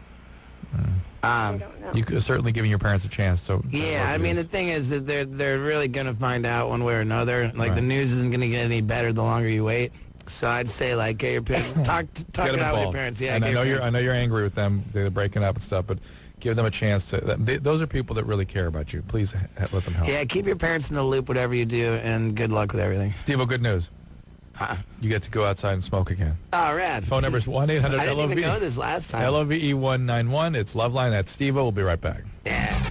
You could certainly giving your parents a chance. So yeah, I mean the thing is that they're really going to find out one way or another. Like the news isn't going to get any better the longer you wait. So I'd say like get your parents talk it out with your parents. Yeah, and I know you're angry with them. They're breaking up and stuff, but give them a chance to. Those are people that really care about you. Please let them help. Yeah, keep your parents in the loop, whatever you do, and good luck with everything. Steve-O, good news. You get to go outside and smoke again. Oh, rad. Phone number is 1-800-LOVE. I didn't even know this last time. LOVE 191. It's Loveline. That's Steve-O. We'll be right back. Yeah.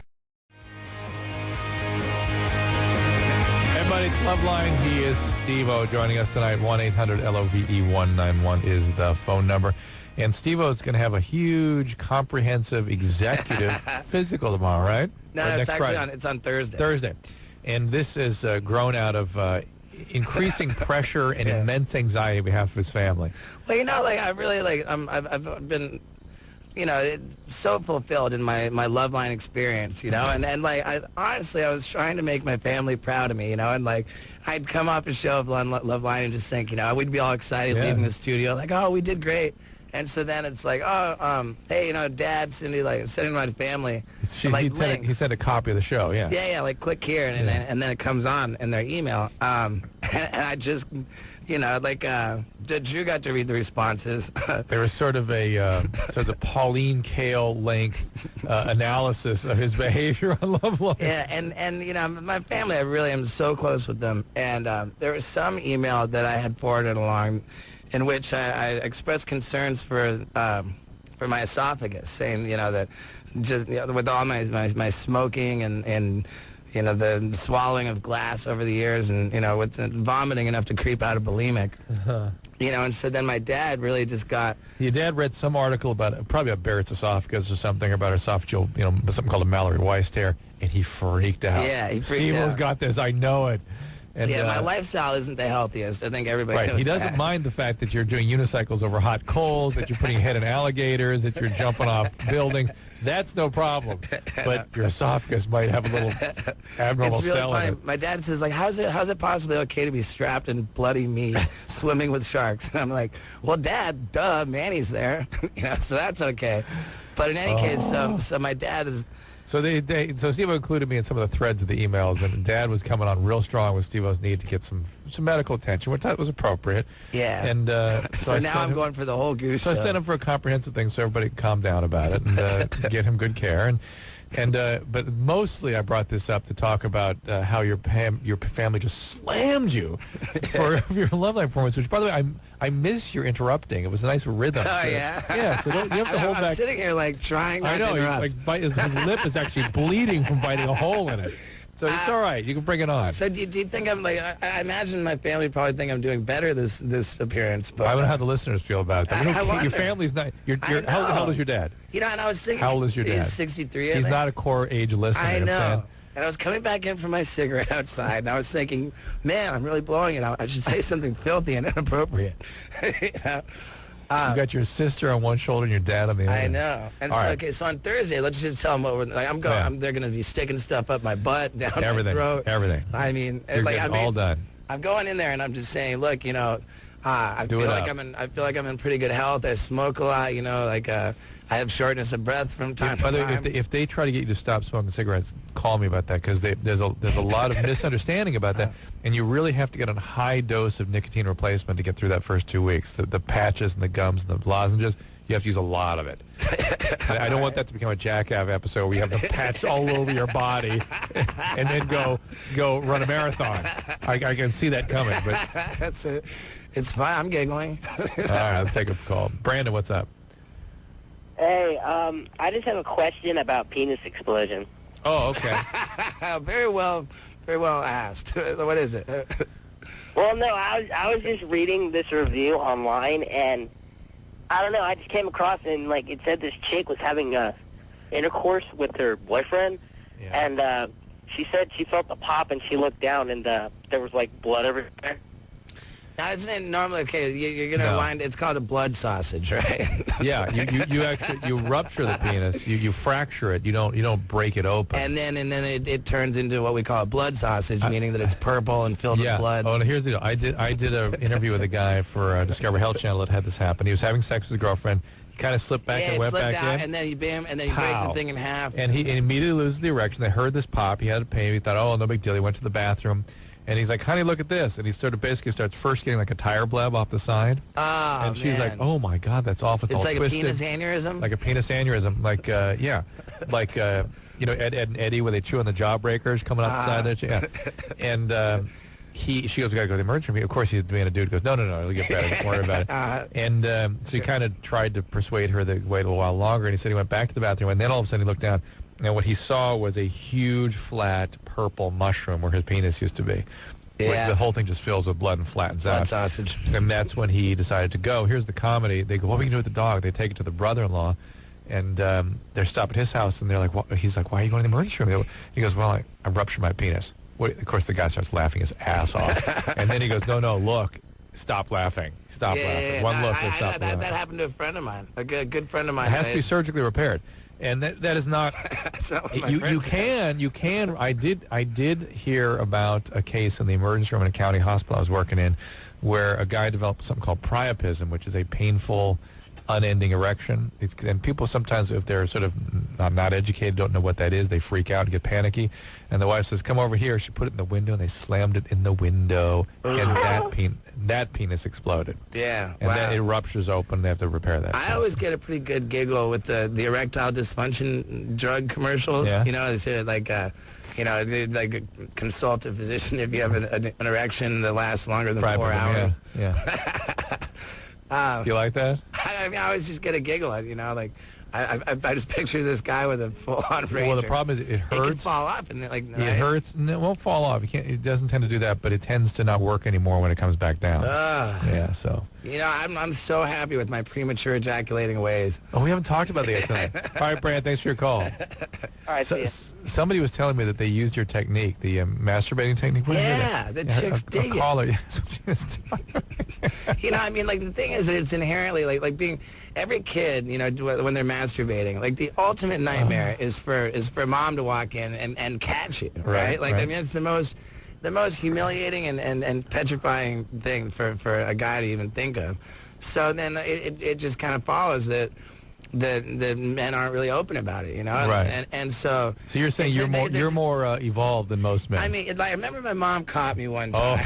Everybody, it's Loveline. He is Steve-O joining us tonight. 1-800-LOVE 191 is the phone number. And Steve-O is going to have a huge, comprehensive, executive physical tomorrow, right? No, it's actually it's on Thursday. Thursday. And this is grown out of increasing pressure and immense anxiety on behalf of his family. Well, you know, like I really I've been, you know, so fulfilled in my Loveline experience, you know, and like I was trying to make my family proud of me, you know, and like I'd come off a show of Loveline and just think, you know, we'd be all excited leaving the studio, like, oh, we did great. And so then it's like, oh, hey, you know, Dad, Cindy, like, sending my family. He sent a copy of the show, yeah. Yeah, like, click here, and then it comes on in their email. And I just, you know, like, Drew got to read the responses. There was sort of a Pauline Kael length analysis of his behavior on Loveline. Yeah, and you know, my family, I really am so close with them. And there was some email that I had forwarded along in which I expressed concerns for my esophagus, saying, you know, that just, you know, with all my smoking and you know, the swallowing of glass over the years, and, you know, with the vomiting enough to creep out of bulimic. You know, and so then my dad really just got... Your dad read some article about probably a Barrett's esophagus or something about esophageal, you know, something called a Mallory Weiss tear, and he freaked out. Yeah, he freaked out. Steve-O's got this, I know it. And, yeah, my lifestyle isn't the healthiest. I think everybody knows He doesn't mind the fact that you're doing unicycles over hot coals, that you're putting your head in alligators, that you're jumping off buildings. That's no problem. But your esophagus might have a little abnormal it's really cell funny. in it. My dad says, like, how's it possibly okay to be strapped in bloody meat swimming with sharks? And I'm like, well, Dad, duh, Manny's there. You know, so that's okay. But in any case, so my dad is... So so Steve-O included me in some of the threads of the emails, and Dad was coming on real strong with Steve-O's need to get some medical attention, which I thought was appropriate. Yeah. And so now I'm going for the whole goose. So I sent him for a comprehensive thing so everybody could calm down about it and get him good care. But mostly I brought this up to talk about how your family just slammed you for your Loveline performance, which, by the way, I miss your interrupting. It was a nice rhythm. Oh, yeah? Yeah, so you have to hold back. I'm sitting here, like, trying not to interrupt. His lip is actually bleeding from biting a hole in it. So it's all right. You can bring it on. So do you think I'm like? I imagine my family probably think I'm doing better this appearance. But I don't know how the listeners feel about it. Your family's not. How old is your dad? You know, and I was thinking. How old is your dad? He's 63. He's not a core age listener. I know. And I was coming back in from my cigarette outside, and I was thinking, man, I'm really blowing it out. I should say something filthy and inappropriate. You know? You got your sister on one shoulder and your dad on the other. I know. And so, okay, so on Thursday, let's just tell them what we're like. I'm going. They're going to be sticking stuff up my butt, down my throat. Everything. I mean, all done. I'm going in there and I'm just saying, look, you know, I feel like I'm in pretty good health. I smoke a lot, you know, like I have shortness of breath from time to time. If they try to get you to stop smoking cigarettes, call me about that, because there's a lot of misunderstanding about that, and you really have to get on a high dose of nicotine replacement to get through that first 2 weeks. The patches and the gums and the lozenges, you have to use a lot of it. I don't want that to become a Jackass episode where you have the patch all over your body and then go run a marathon. I can see that coming, but that's it. It's fine. I'm giggling. All right, let's take a call. Brandon, what's up? Hey, I just have a question about penis explosion. Oh, okay. Very well asked. What is it? Well, no, I was just reading this review online, and I don't know, I just came across it, and, like, it said this chick was having intercourse with her boyfriend, and she said she felt the pop, and she looked down, and there was, like, blood everywhere. Now, isn't it normally, okay, you're going to wind, it's called a blood sausage, right? Yeah, you actually, you rupture the penis, you fracture it, you don't break it open. And then it turns into what we call a blood sausage, meaning that it's purple and filled with blood. Oh, and here's the deal. I did an interview with a guy for Discovery Health Channel that had this happen. He was having sex with his girlfriend. He kind of slipped back and went back in. And then you bam, and then you break the thing in half. And he immediately loses the erection. They heard this pop. He had a pain. He thought, oh, no big deal. He went to the bathroom. And he's like, honey, look at this. And he basically starts first getting like a tire bleb off the side. Oh, and she's like, oh, my God, that's awful. It's all like twisted. a penis aneurysm? Like a penis aneurysm. Like, yeah. Like, you know, Ed and Eddie where they chew on the jawbreakers coming up the side there. Yeah. And she goes, we got to go to the emergency room. Of course, he's being a dude. Goes, no, it'll get better. Don't worry about it. And so he kind of tried to persuade her to wait a little while longer. And he said he went back to the bathroom. And then all of a sudden he looked down. And what he saw was a huge, flat, purple mushroom where his penis used to be. Yeah. Like the whole thing just fills with blood and flattens out. Blood sausage. And that's when he decided to go. Here's the comedy. They go, what are we going to do with the dog? They take it to the brother-in-law, and they're stopped at his house, and they're like, what? He's like, why are you going to the emergency room? He goes, well, I ruptured my penis. Of course, the guy starts laughing his ass off. And then he goes, no, look, stop laughing. Stop laughing. One look, and stop laughing. That happened to a friend of mine, a good friend of mine. It has to be surgically repaired. And that is not. You can. I did hear about a case in the emergency room in a county hospital I was working in, where a guy developed something called priapism, which is a painful, unending erection. And people sometimes, if they're sort of not educated, don't know what that is, they freak out and get panicky. And the wife says, "Come over here." She put it in the window, and they slammed it in the window, and that penis exploded. Yeah, and then it ruptures open. They have to repair that. I always get a pretty good giggle with the erectile dysfunction drug commercials. Yeah. You know, they say like, you know, like consult a physician if you have an erection that lasts longer than 4 hours. Yeah. You like that? I mean, I always just get a giggle. You know, like. I just picture this guy with a full-on Ranger. Well, the problem is it hurts. It can fall off, and like it hurts. No, it won't fall off. It doesn't tend to do that, but it tends to not work anymore when it comes back down. Yeah. So. You know, I'm so happy with my premature ejaculating ways. Oh, we haven't talked about that yet tonight. All right, Brand, thanks for your call. All right, somebody was telling me that they used your technique, the masturbating technique. What yeah, the chicks dig it. Caller. You know, I mean, like the thing is that it's inherently like being every kid. You know, when they're masturbating, like the ultimate nightmare is for mom to walk in and catch you, right? Like I mean, it's the most humiliating and petrifying thing for a guy to even think of. So then it just kind of follows that the men aren't really open about it, you know. Right. And so. So you're saying you're more evolved than most men. I mean, I remember my mom caught me one time.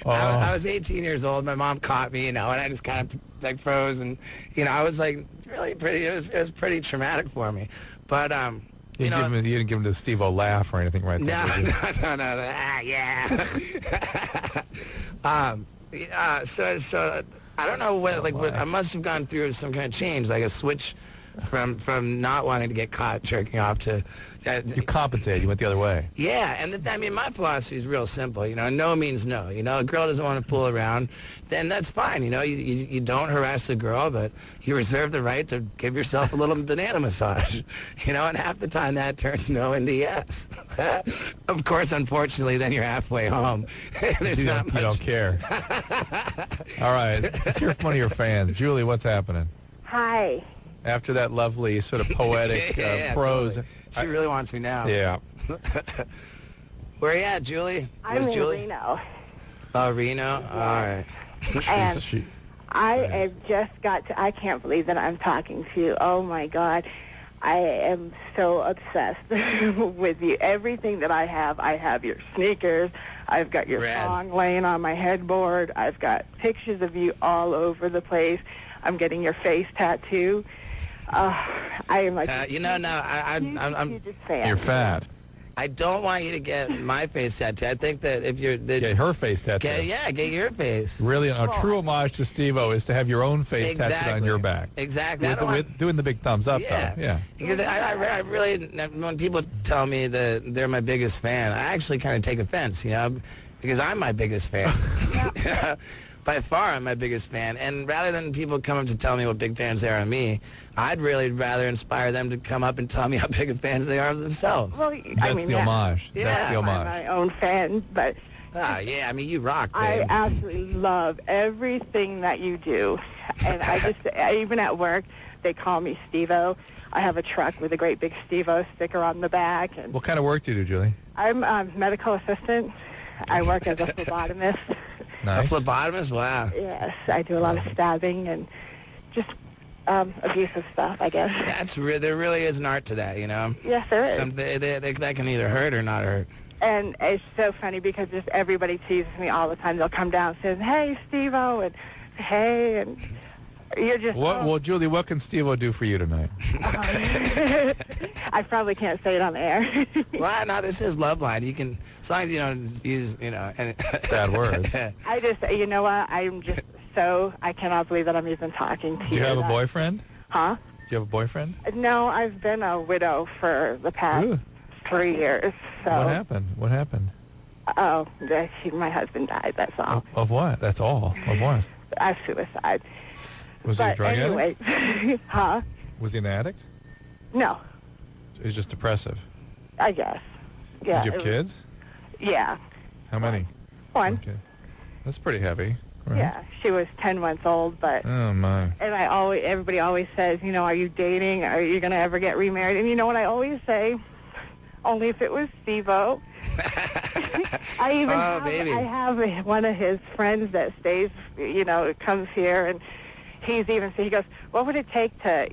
I was 18 years old. My mom caught me, you know, and I just kind of like froze, and you know, I was like really pretty. It was pretty traumatic for me, but You didn't give him the Steve-O laugh or anything, right? No. So I don't know what I must have gone through some kind of change, like a switch from not wanting to get caught jerking off to. You compensated. You went the other way. Yeah, and I mean, my philosophy is real simple. You know, no means no. You know, a girl doesn't want to fool around, then that's fine. You know, you don't harass the girl, but you reserve the right to give yourself a little banana massage. You know, and half the time that turns no into yes. Of course, unfortunately, then you're halfway home. There's you not much. You don't care. All right, let's hear from one of your fans. Julie, what's happening? Hi. After that lovely sort of poetic prose. Totally. She really wants me now. Yeah. Where are you at, Julie? I'm in Julie? Reno. Oh, Reno? All right. And I have just got to, I can't believe that I'm talking to you. Oh, my God. I am so obsessed with you. Everything that I have your sneakers. I've got your song laying on my headboard. I've got pictures of you all over the place. I'm getting your face tattoo. I am like you know, now I'm fan. You're fat. I don't want you to get my face tattoo. I think that if you're get her face tattoo. Get your face. Really, a true homage to Steve-O is to have your own face tattooed on your back. Exactly. With doing the big thumbs up, though. Yeah. Because I really, when people tell me that they're my biggest fan, I actually kind of take offense. You know, because I'm my biggest fan. By far, I'm my biggest fan. And rather than people come up to tell me what big fans they are of me, I'd really rather inspire them to come up and tell me how big of fans they are of themselves. Well, That's the homage. Yeah. That's the I'm homage. my own fan, but yeah, I mean, you rock, babe. I absolutely love everything that you do. And even at work, they call me Steve-O. I have a truck with a great big Steve-O sticker on the back. And What kind of work do you do, Julie? I'm a medical assistant. I work as a phlebotomist. Nice. A phlebotomist? Wow. Yes, I do a lot of stabbing and just abusive stuff, I guess. There really is an art to that, you know? Yes, there is. That can either hurt or not hurt. And it's so funny because just everybody teases me all the time. They'll come down and say, "Hey, Steve-O," and "Hey," and you're just... Well, Julie, what can Steve-O do for you tonight? I probably can't say it on air. Well, no, this is Love Line. You can, as long as you don't use, bad words. I just, you know what? I'm just I cannot believe that I'm even talking to you. Do you have a boyfriend? Huh? Do you have a boyfriend? No, I've been a widow for the past 3 years. So. What happened? Oh, my husband died, that's all. Of what? That's all? Of what? Suicide. Was he a drug addict? Huh? Was he an addict? No. He was just depressive. I guess. Yeah. Did you have kids? Yeah. How many? One. Okay. That's pretty heavy. Right? Yeah, she was 10 months old, but... Oh, my. And everybody always says, are you dating? Are you going to ever get remarried? And you know what I always say? Only if it was Steve-O. I have one of his friends that stays, comes here, and he goes, "What would it take to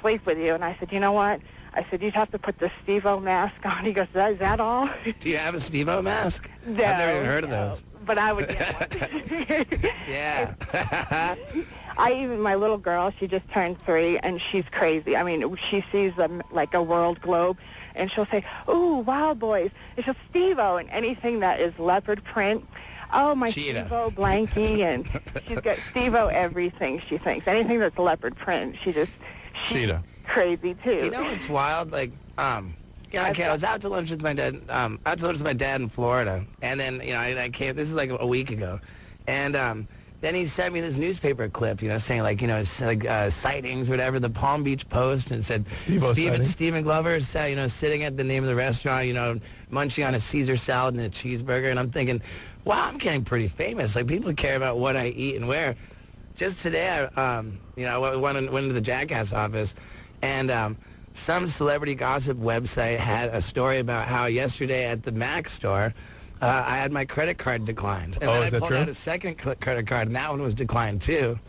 sleep with you?" And I said, "You know what?" I said, "You'd have to put the Steve-O mask on." He goes, "Is that all?" Do you have a Steve-O mask? No. I've never even heard of those. But I would get one. Yeah. My little girl, she just turned 3, and she's crazy. I mean, she sees like a world globe, and she'll say, "Ooh, wow, boys." And she'll Steve-O, and anything that is leopard print. Oh, my Steve-O blankie, and she's got Steve-O everything, she thinks. Anything that's leopard print, she's Cheetah. Crazy, too. You know what's wild? I was out to lunch with my dad. In Florida, and then I came. This is like a week ago, and then he sent me this newspaper clip, saying sightings, whatever, the Palm Beach Post, and said Stephen Glover is sitting at the name of the restaurant, munching on a Caesar salad and a cheeseburger, and I'm thinking, wow, I'm getting pretty famous. Like, people care about what I eat and where. Just today, I went into the Jackass office, and some celebrity gossip website had a story about how yesterday at the Mac store, I had my credit card declined. And then I pulled out a second credit card, and that one was declined, too.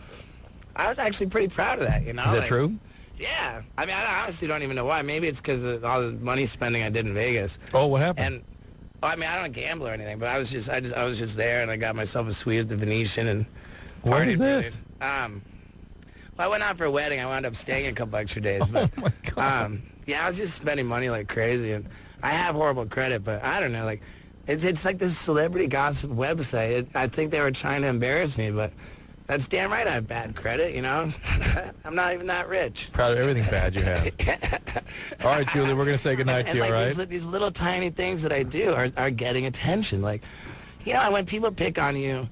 I was actually pretty proud of that, Is that true? Yeah. I mean, I honestly don't even know why. Maybe it's because of all the money spending I did in Vegas. Oh, what happened? And I mean, I don't gamble or anything, but I was just there, and I got myself a suite at the Venetian and What is this? Well, I went out for a wedding. I wound up staying a couple extra days. But, oh, my God. Yeah, I was just spending money like crazy, and I have horrible credit, but I don't know, like, it's like this celebrity gossip website. I think they were trying to embarrass me, but that's damn right I have bad credit, I'm not even that rich. Proud of everything bad you have. All right, Julie, we're going to say goodnight to you, all right? These little tiny things that I do are getting attention. Like, when people pick on you,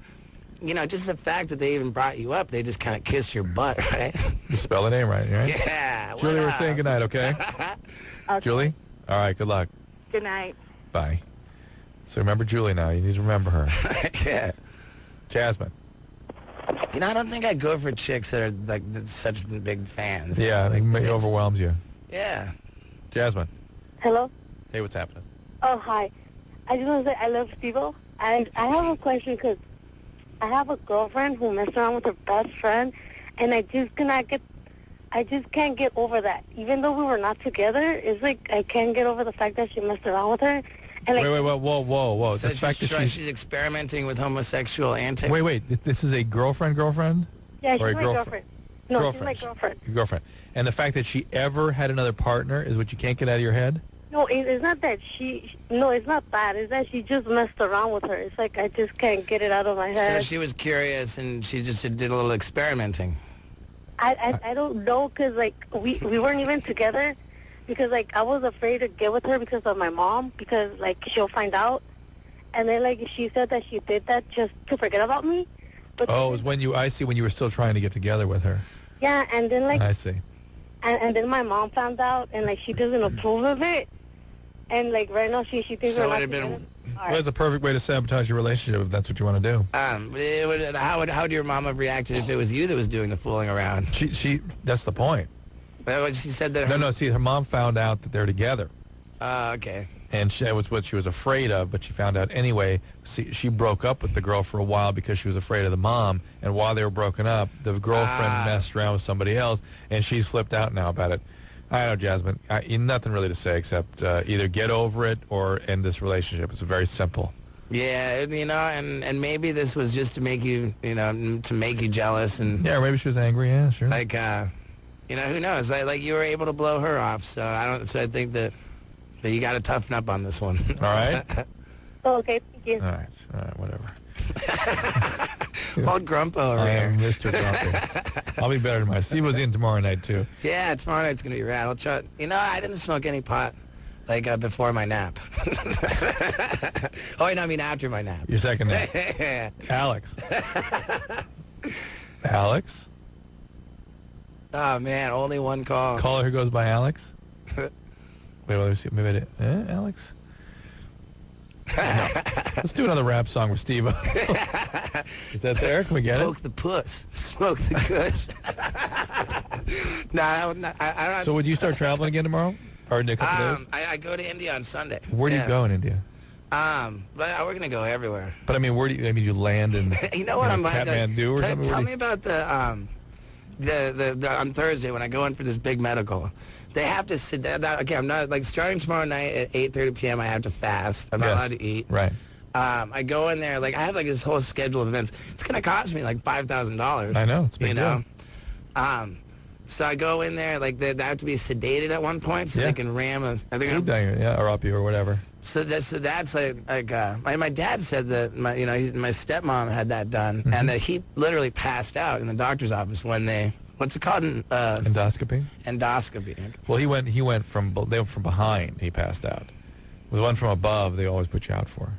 just the fact that they even brought you up, they just kind of kiss your butt, right? You spell the name right? Yeah. Julie, we're saying goodnight, okay? Okay. Julie? All right, good luck. Good night. Bye. So remember Julie now. You need to remember her. Yeah. Jasmine. I don't think I go for chicks that are like such big fans. Yeah, it overwhelms you. Yeah. Jasmine. Hello? Hey, what's happening? Oh, hi. I just want to say I love Steve-O. And I have a question because I have a girlfriend who messed around with her best friend, and I just can't get over that. Even though we were not together, it's like I can't get over the fact that she messed around with her. And wait, whoa. So the fact that she's experimenting with homosexual antics. Wait. This is a girlfriend? Yeah, she's or a my girlfriend. No, she's my girlfriend. Your girlfriend. And the fact that she ever had another partner is what you can't get out of your head? No, it's not that no, it's not that. It's that she just messed around with her. It's like I just can't get it out of my head. So she was curious and she just did a little experimenting. I don't know, because, like, we weren't even together because, like, I was afraid to get with her because of my mom, because, like, she'll find out. and then like she said that she did that just to forget about me. But Oh, it was when you, I see, when you were still trying to get together with her. yeah, and then like I see. and then my mom found out, and like she doesn't approve of it, and like right now she thinks So we're it not had been- together. Well, that's a perfect way to sabotage your relationship if that's what you want to do. How would your mom have reacted if it was you that was doing the fooling around? She that's the point. But she said that. No, see, her mom found out that they're together. Okay. And that was what she was afraid of, but she found out anyway. See, she broke up with the girl for a while because she was afraid of the mom. And while they were broken up, the girlfriend messed around with somebody else, and she's flipped out now about it. I don't know, Jasmine. Nothing really to say except either get over it or end this relationship. It's very simple. Yeah, and maybe this was just to make you, to make you jealous, and yeah, or maybe she was angry. Yeah, sure. Like, who knows? Like you were able to blow her off, so I think that you got to toughen up on this one. All right. Oh, okay, thank you. All right, whatever. Old Grumpo over here. Mr. Grumpy. I'll be better tomorrow. Steve was in tomorrow night too. Yeah, tomorrow night's gonna be rad. I didn't smoke any pot like before my nap. I mean after my nap. Your second nap. Alex. Alex? Oh, man, only one call. Caller who goes by Alex? Wait, let me see. Maybe I did. Alex? No. Let's do another rap song with Steve. Is that there? Can we get Smoke the puss. Smoke the kush. I don't. So would you start traveling again tomorrow? Or in a couple days? I go to India on Sunday. Where do you go in India? But we're gonna go everywhere. But I mean, where do you land in? You know what I'm Kathmandu or something? Tell me about the on Thursday when I go in for this big medical. They have to sit down. Okay, I'm not like starting tomorrow night at 8:30 p.m. I have to fast. I'm not allowed to eat. Right. I go in there, like I have like this whole schedule of events. It's gonna cost me like $5,000. I know, it's a big deal. So I go in there, like they have to be sedated at one point so they can ram a. Tube down here, or up you or whatever. So that's like my dad said that my stepmom had that done, and that he literally passed out in the doctor's office when they. What's it called? Endoscopy. Endoscopy. Well, they went from behind. He passed out. The one from above, they always put you out for.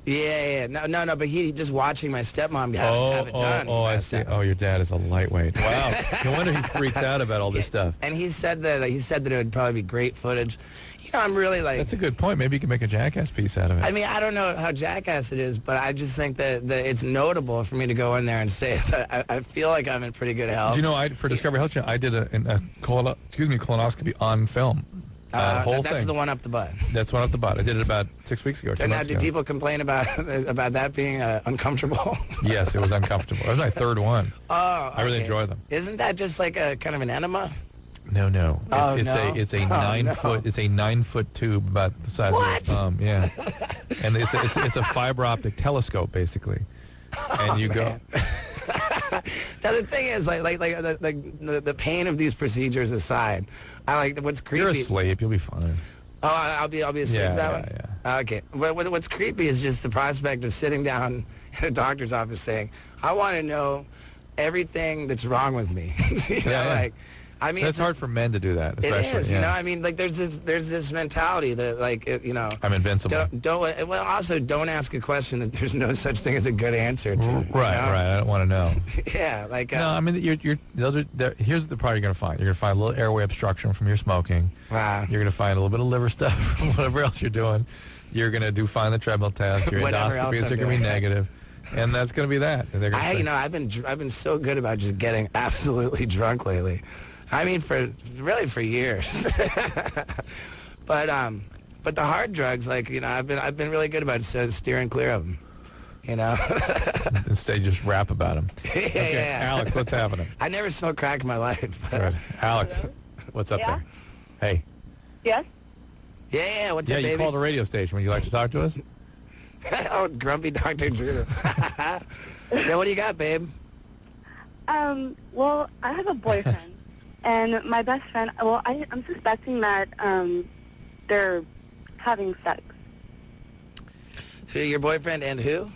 Yeah. No. But he just watching my stepmom have it done. Oh, I see. Oh, your dad is a lightweight. Wow. No wonder he freaks out about all this stuff. And he said that it would probably be great footage. I'm really like. That's a good point. Maybe you can make a Jackass piece out of it. I mean, I don't know how Jackass it is, but I just think that it's notable for me to go in there and say that I feel like I'm in pretty good health. Do you know, for Discovery Health Channel, I did a colonoscopy on film. The whole that's thing. the one up the butt. That's one up the butt. I did it about 6 weeks ago. Now, did people complain about that being uncomfortable? Yes, it was uncomfortable. It was my third one. Oh, I really enjoy them. Isn't that just like a kind of an enema? No. It's a 9 foot. It's a 9 foot tube about the size of your thumb. Yeah, and it's a fiber optic telescope basically, and you go. Now the thing is, like the pain of these procedures aside, I like what's creepy. You're asleep. You'll be fine. Oh, I'll be asleep that one. Yeah. Okay. What's creepy is just the prospect of sitting down in a doctor's office saying, "I want to know everything that's wrong with me." Like. I mean, it's hard for men to do that, especially. It is, I mean, like there's this mentality that, like, I'm invincible. Don't ask a question that there's no such thing as a good answer to. Right. I don't want to know. Yeah, like. No, I mean, here's the part you're gonna find. You're gonna find a little airway obstruction from your smoking. Wow. You're gonna find a little bit of liver stuff from whatever else you're doing. You're gonna find the treadmill test. Your endoscopies are gonna be negative. And that's gonna be that. I've been so good about just getting absolutely drunk lately. I mean, for years. But the hard drugs, like, I've been really good about steering clear of them. Instead, just rap about them. Okay, yeah. Alex, what's happening? I never smoked crack in my life. Good. Alex, what's up there? Hey. Yes? Yeah, what's up, baby? Yeah, you called a radio station. Would you like to talk to us? Oh, grumpy Dr. Drew. Yeah, what do you got, babe? Well, I have a boyfriend. And my best friend, I'm suspecting that they're having sex. Who, your boyfriend and who?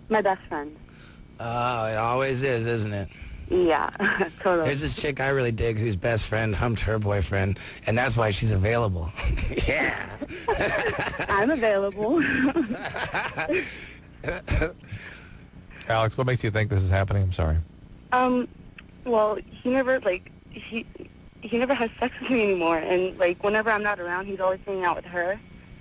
My best friend. Oh, it always is, isn't it? Yeah. Totally. There's this chick I really dig whose best friend humped her boyfriend, and that's why she's available. Yeah. I'm available. Alex, what makes you think this is happening? I'm sorry. Well, he never, like, he never has sex with me anymore, and, like, whenever I'm not around, he's always hanging out with her.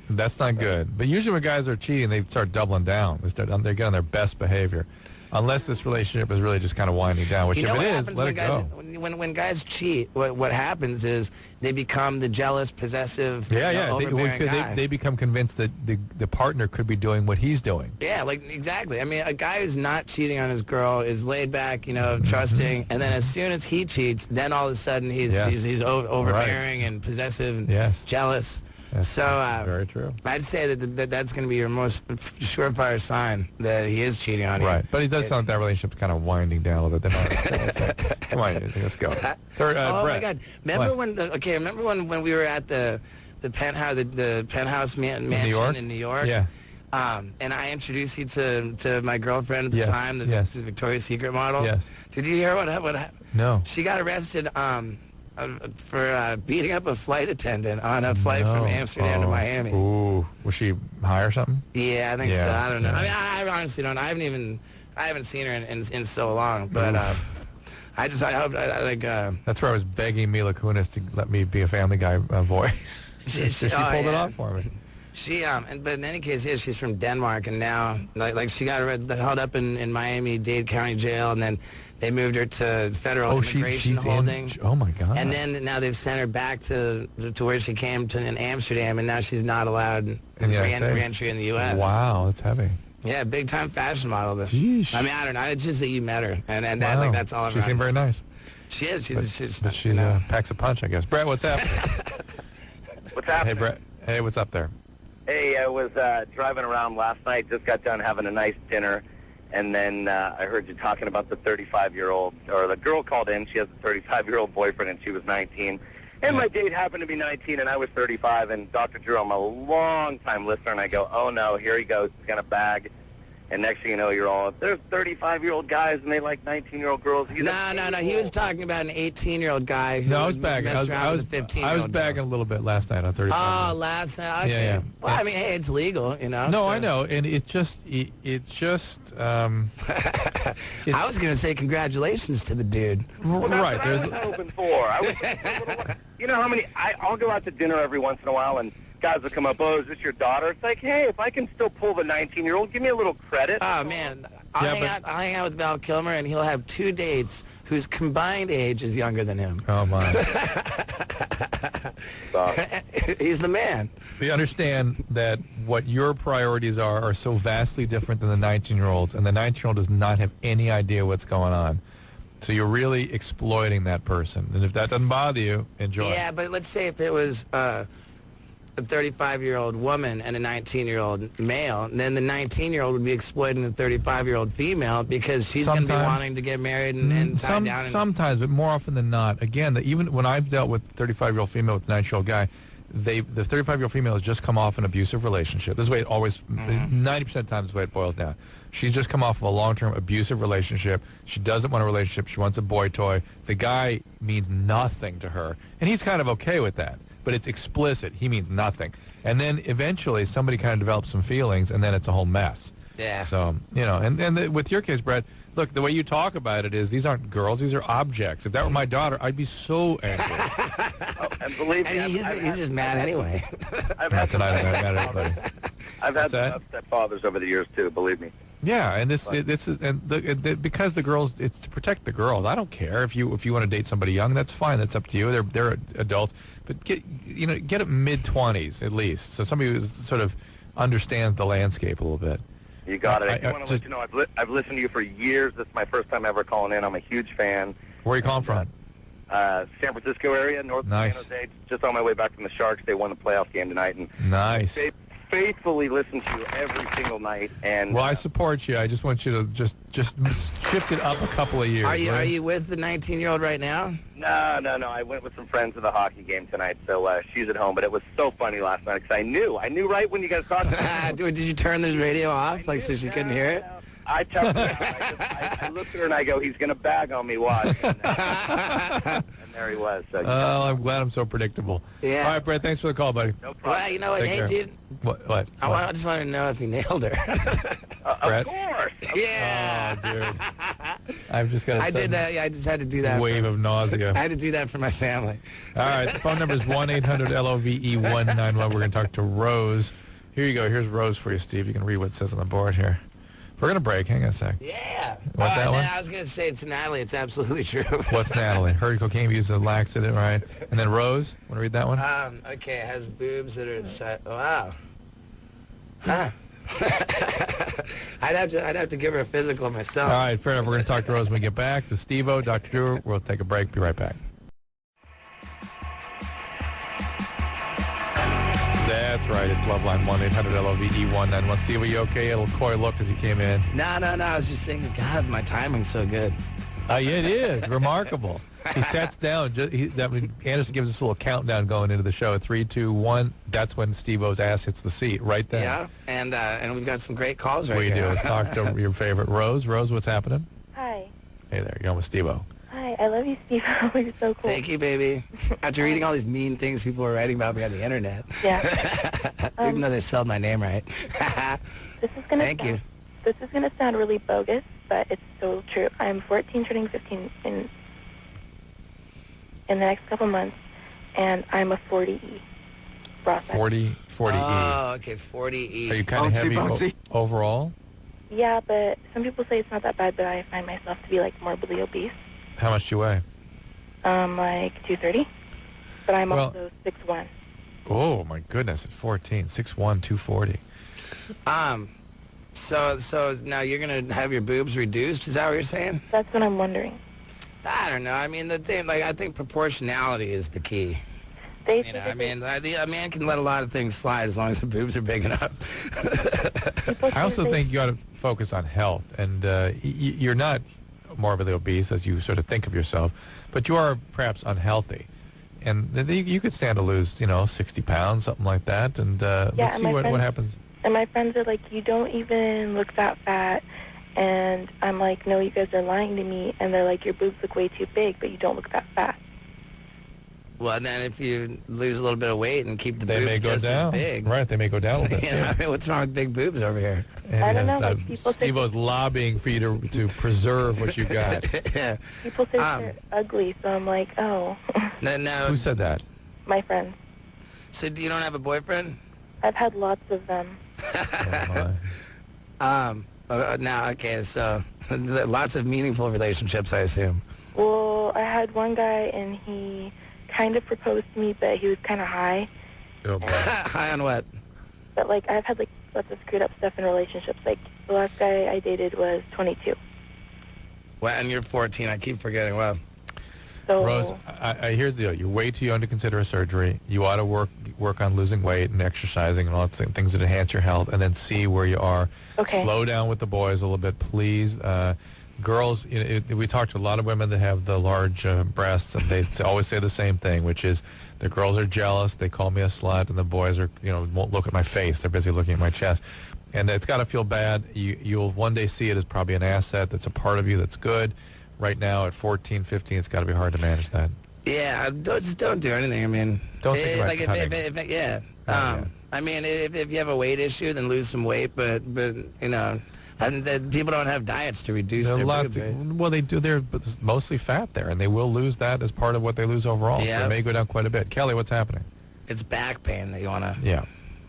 That's not good. But usually when guys are cheating, they start doubling down. They get on their best behavior. Unless this relationship is really just kind of winding down, which if it is, let it go. When guys cheat, what happens is they become the jealous, possessive, overbearing guy. They become convinced that the partner could be doing what he's doing. Yeah, like, exactly. I mean, a guy who's not cheating on his girl is laid back, trusting, and then as soon as he cheats, then all of a sudden he's overbearing and possessive and jealous. That's very true. I'd say that's going to be your most surefire sign that he is cheating on you. Right, but it does sound like that relationship's kind of winding down a little bit. Come on, let's go. Oh my God! Remember when we were at the penthouse mansion in New York? Yeah. And I introduced you to my girlfriend at the time, the Victoria's Secret model. Yes. Did you hear what happened? No. She got arrested for beating up a flight attendant on a flight from Amsterdam to Miami. Ooh, was she high or something? Yeah, I think so. I don't know. I mean, I honestly don't. I haven't seen her in so long. But I hope That's where I was begging Mila Kunis to let me be a Family Guy voice. She pulled it off for me. But in any case, she's from Denmark, and now, like she got held up in Miami-Dade County Jail, and then they moved her to federal immigration holding. Oh my God! And then now they've sent her back to where she came to in Amsterdam, and now she's not allowed re-entry in the U.S. Wow, that's heavy. Yeah, big time fashion model. But, I mean, I don't know. It's just that you met her, and that's all. She seemed very nice. She is. She's packs a punch, I guess. Brett, what's happening? What's happening? Hey, Brett. Hey, what's up there? Hey, I was driving around last night, just got done having a nice dinner, and then I heard you talking about the 35-year-old, or the girl called in. She has a 35-year-old boyfriend, and she was 19. And my date happened to be 19, and I was 35, and Dr. Drew, I'm a long-time listener, and I go, oh, no, here he goes. He's going to bag. And next thing you know, you're all, there's 35-year-old guys, and they like 19-year-old girls. No. He was talking about an 18-year-old guy who I was bagging. I was 15-year-old I was bagging a little bit last night on 35. Oh, last night. Okay. Yeah. Well, I mean, hey, it's legal, No, so. I know, and it just. I was going to say congratulations to the dude. Well, that's what I was hoping for. You know how many? I'll go out to dinner every once in a while, and guys will come up, oh, is this your daughter? It's like, hey, if I can still pull the 19-year-old, give me a little credit. Oh, man. I'll hang out with Val Kilmer, and he'll have 2 dates whose combined age is younger than him. Oh, my. He's the man. We understand that what your priorities are so vastly different than the 19-year-old's, and the 19-year-old does not have any idea what's going on. So you're really exploiting that person. And if that doesn't bother you, enjoy. Yeah, but let's say if it was a 35-year-old woman and a 19-year-old male, then the 19-year-old would be exploiting the 35-year-old female because she's going to be wanting to get married and tie down. Sometimes, but more often than not, again, even when I've dealt with 35-year-old female with a 19-year-old guy, the 35-year-old female has just come off an abusive relationship. This is the way it always, 90% of the time, is the way it boils down. She's just come off of a long-term abusive relationship. She doesn't want a relationship. She wants a boy toy. The guy means nothing to her, and he's kind of okay with that. But it's explicit. He means nothing. And then eventually somebody kind of develops some feelings, and then it's a whole mess. Yeah. So, and with your case, Brett, look, the way you talk about it is these aren't girls. These are objects. If that were my daughter, I'd be so angry. And believe me, he's just mad anyway. I've had some upset fathers over the years, too, believe me. Yeah, and because the girls, it's to protect the girls. I don't care if you want to date somebody young, that's fine. That's up to you. They're adults, but get it mid-20s at least, so somebody who sort of understands the landscape a little bit. You got it. I want to let you know I've listened to you for years. This is my first time ever calling in. I'm a huge fan. Where are you calling from? San Francisco area, north of San Jose. Just on my way back from the Sharks. They won the playoff game tonight, and nice. They faithfully listen to you every single night. And well, I support you. I just want you to just shift it up a couple of years. Are you with the 19-year-old right now? No. I went with some friends to the hockey game tonight, so she's at home. But it was so funny last night because I knew right when you guys talked. Did you turn the radio off so she couldn't hear it? I text her. I looked at her and I go, he's going to bag on me, watch. And there he was. So, oh, I'm glad I'm so predictable. Yeah. All right, Brett, thanks for the call, buddy. No problem. Well, you know what, Take hey, care. dude. What? I just wanted to know if you nailed her. Brett? Of course. Yeah. Oh, dude. I've just got a I did that. Yeah, I just had to do that. wave of nausea. I had to do that for my family. All right, the phone number is 1-800-LOVE-191. We're going to talk to Rose. Here you go. Here's Rose for you, Steve. You can read what it says on the board here. We're going to break. Hang on a sec. Yeah. What, that one? I was going to say to Natalie, it's absolutely true. What's Natalie? Heard cocaine use as a laxative, right? And then Rose, want to read that one? Okay, it has boobs that are wow. Huh. I'd have to give her a physical myself. All right, fair enough. We're going to talk to Rose when we get back. To Steve-O, Dr. Drew. We'll take a break. Be right back. That's right. It's Loveline 1-800-LOVE-191. Steve, are you okay? A little coy look as you came in. No. I was just thinking, God, my timing's so good. Yeah, it is. Remarkable. He sets down. Anderson gives us a little countdown going into the show. 3, 2, 1. That's when Steve-O's ass hits the seat. Right there. Yeah, and we've got some great calls right We here. do. Let's talk to your favorite. Rose, what's happening? Hi. Hey there. You're going with Steve-O. Hi, I love you, Steve. You're so cool. Thank you, baby. After reading all these mean things people were writing about me on the internet. Yeah. Even though they spelled my name right. This is gonna Thank you. This is going to sound really bogus, but it's so true. I'm 14, turning 15 in the next couple months, and I'm a 40E. 40E. Oh, okay, 40E. Are you kind of heavy overall? Yeah, but some people say it's not that bad, but I find myself to be, like, morbidly obese. How much do you weigh? Like 230. But I'm Well- also 6'1". Oh, my goodness. At 14, 6'1", 240. So now you're going to have your boobs reduced? Is that what you're saying? That's what I'm wondering. I don't know. I mean, the thing, like, I think proportionality is the key. You know, I mean, a man can let a lot of things slide as long as the boobs are big enough. I also think you ought to focus on health. And you're not morbidly obese, as you sort of think of yourself, but you are perhaps unhealthy. And you could stand to lose, 60 pounds, something like that. And let's see what happens. And my friends are like, you don't even look that fat. And I'm like, no, you guys are lying to me. And they're like, your boobs look way too big, but you don't look that fat. Well, then if you lose a little bit of weight and keep the They boobs may go just down. as big. Right, they may go down a little bit. You know, I mean, what's wrong with big boobs over here? And, I don't know, like, people say- Steve-O's lobbying for you to preserve what you got. Yeah. People say they're ugly, so I'm like, oh. No. Who said that? My friends. So you don't have a boyfriend? I've had lots of them. Now, okay, so lots of meaningful relationships, I assume. Well, I had one guy, and he kind of proposed to me, but he was kind of high. Oh, boy. High on what? But, like, I've had, like, lots of screwed up stuff in relationships. Like, the last guy I dated was 22. Well, and you're 14. I keep forgetting. Well, So, Rose, here's the deal. You're way too young to consider a surgery. You ought to work on losing weight and exercising and all that things that enhance your health, and then see where you are. Okay. Slow down with the boys a little bit, please. Girls, we talk to a lot of women that have the large breasts, and they always say the same thing, which is the girls are jealous. They call me a slut, and the boys are, won't look at my face. They're busy looking at my chest. And it's got to feel bad. You'll one day see it as probably an asset that's a part of you that's good. Right now, at 14, 15, it's got to be hard to manage that. yeah, just don't do anything. I mean, Don't think about like cutting. yeah. I mean, if you have a weight issue, then lose some weight. But and people don't have diets to reduce There are their lots boobs, right? well, they do. They're mostly fat there, and they will lose that as part of what they lose overall. Yeah. So it may go down quite a bit. Kelly, what's happening? It's back pain that you want to. Yeah.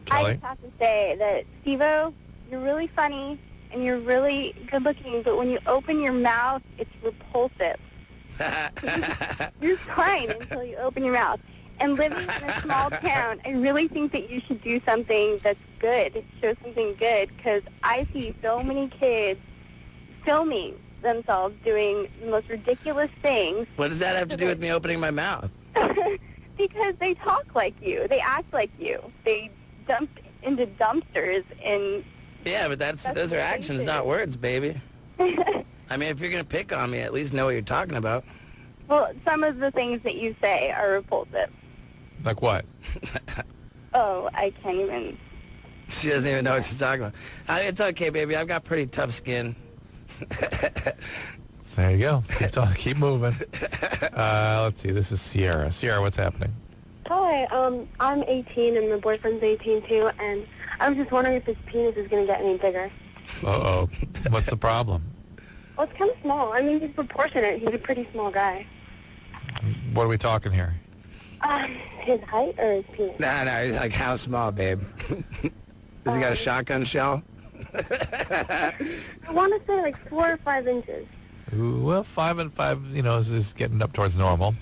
I Kelly? just have to say that, Steve-O, you're really funny and you're really good looking, but when you open your mouth, it's repulsive. You're fine until you open your mouth. And living in a small town, I really think that you should do something that's good, show something good, because I see so many kids filming themselves doing the most ridiculous things What does that have to do with me opening my mouth? because they talk like you. They act like you. They dump into dumpsters and... Yeah, but those are what they actions, do. not words, baby. I mean, if you're going to pick on me, at least know what you're talking about. Well, some of the things that you say are repulsive. Like what? Oh, I can't even She doesn't even know what she's talking about. It's okay, baby. I've got pretty tough skin. There you go. Keep moving. Let's see. This is Sierra. Sierra, what's happening? Hi, I'm 18 and my boyfriend's 18 too, and I was just wondering if his penis is going to get any bigger. Uh-oh. What's the problem? Well, it's kind of small. I mean, he's proportionate. He's a pretty small guy. What are we talking here? His height or his penis? No, like how small, babe? Has he got a shotgun shell? I want to say like 4 or 5 inches. Ooh, well, 5 and 5, is getting up towards normal.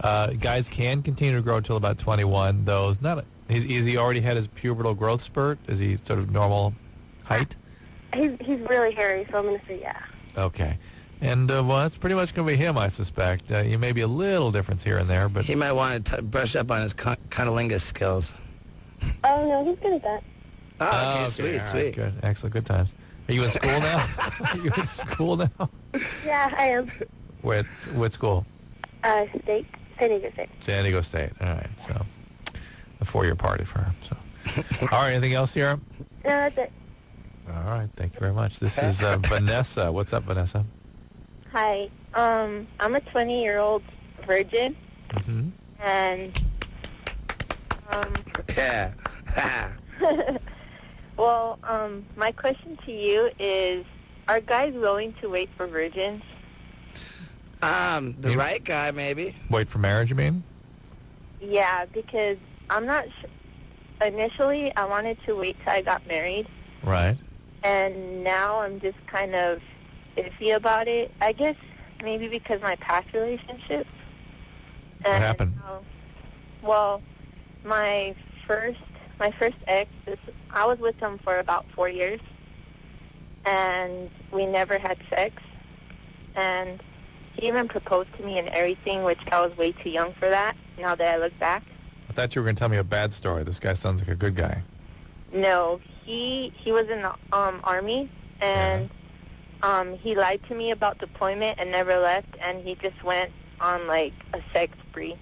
Guys can continue to grow until about 21, though. Is he already had his pubertal growth spurt? Is he sort of normal height? He's really hairy, so I'm going to say yeah. Okay. And, well, that's pretty much going to be him, I suspect. You may be a little difference here and there, but... He might want to brush up on his cunnilingus skills. Oh, no, he's good at that. Oh, okay, sweet, All sweet. Right, good. Excellent, good times. Are you in school now? Are you in school now? Yeah, I am. What school? San Diego State. San Diego State. All right, so a 4-year party for her. So, all right, anything else, Sierra? No, that's it. All right, thank you very much. This is Vanessa. What's up, Vanessa? Hi. I'm a 20-year-old virgin, and yeah. well, my question to you is: are guys willing to wait for virgins? The right guy, maybe. Wait for marriage, you mean? Yeah, because I'm not. Initially, I wanted to wait till I got married. Right. And now I'm just kind of iffy about it. I guess maybe because my past relationships. What happened? Well, my first ex, I was with him for about 4 years, and we never had sex. And he even proposed to me and everything, which I was way too young for that, now that I look back. I thought you were going to tell me a bad story. This guy sounds like a good guy. No, he was in the Army, and he lied to me about deployment and never left, and he just went on, like, a sex spree.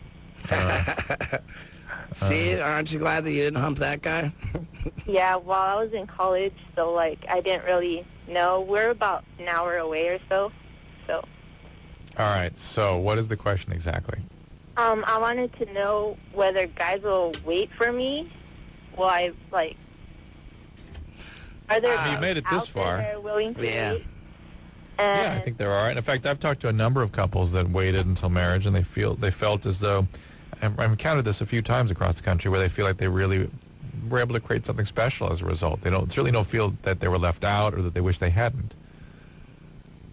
See, aren't you glad that you didn't hump that guy? Yeah, while I was in college, so, like, I didn't really know. We're about an hour away or so, so. All right, so what is the question exactly? I wanted to know whether guys will wait for me. Will I, like, are there you made it this far. that are willing to wait? Yeah, I think there are. And in fact, I've talked to a number of couples that waited until marriage, and they felt as though, I've encountered this a few times across the country, where they feel like they really were able to create something special as a result. They certainly don't feel that they were left out or that they wish they hadn't.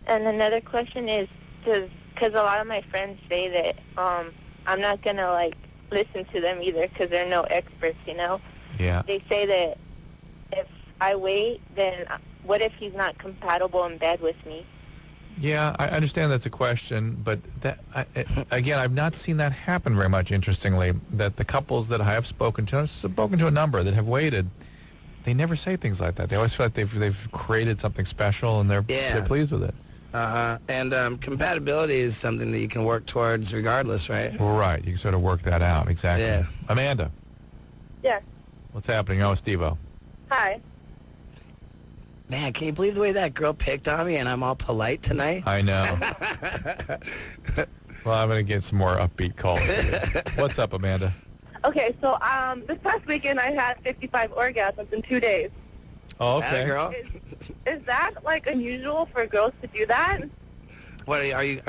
And another question is, because a lot of my friends say that I'm not going to, like, listen to them either because they're no experts, Yeah. They say that if I wait, then what if he's not compatible in bed with me? Yeah, I understand that's a question, but again, I've not seen that happen very much, interestingly, that the couples that I have spoken to, I've spoken to a number that have waited, they never say things like that. They always feel like they've created something special, and they're pleased with it. And compatibility is something that you can work towards regardless, right? Well, right. You can sort of work that out, exactly. Yeah. Amanda, Yeah. what's happening? Oh, Steve-O. Hi. Man, can you believe the way that girl picked on me and I'm all polite tonight? I know. Well, I'm going to get some more upbeat calls. What's up, Amanda? Okay, so this past weekend I had 55 orgasms in 2 days. Oh, okay. Girl. Is that, like, unusual for girls to do that? What are you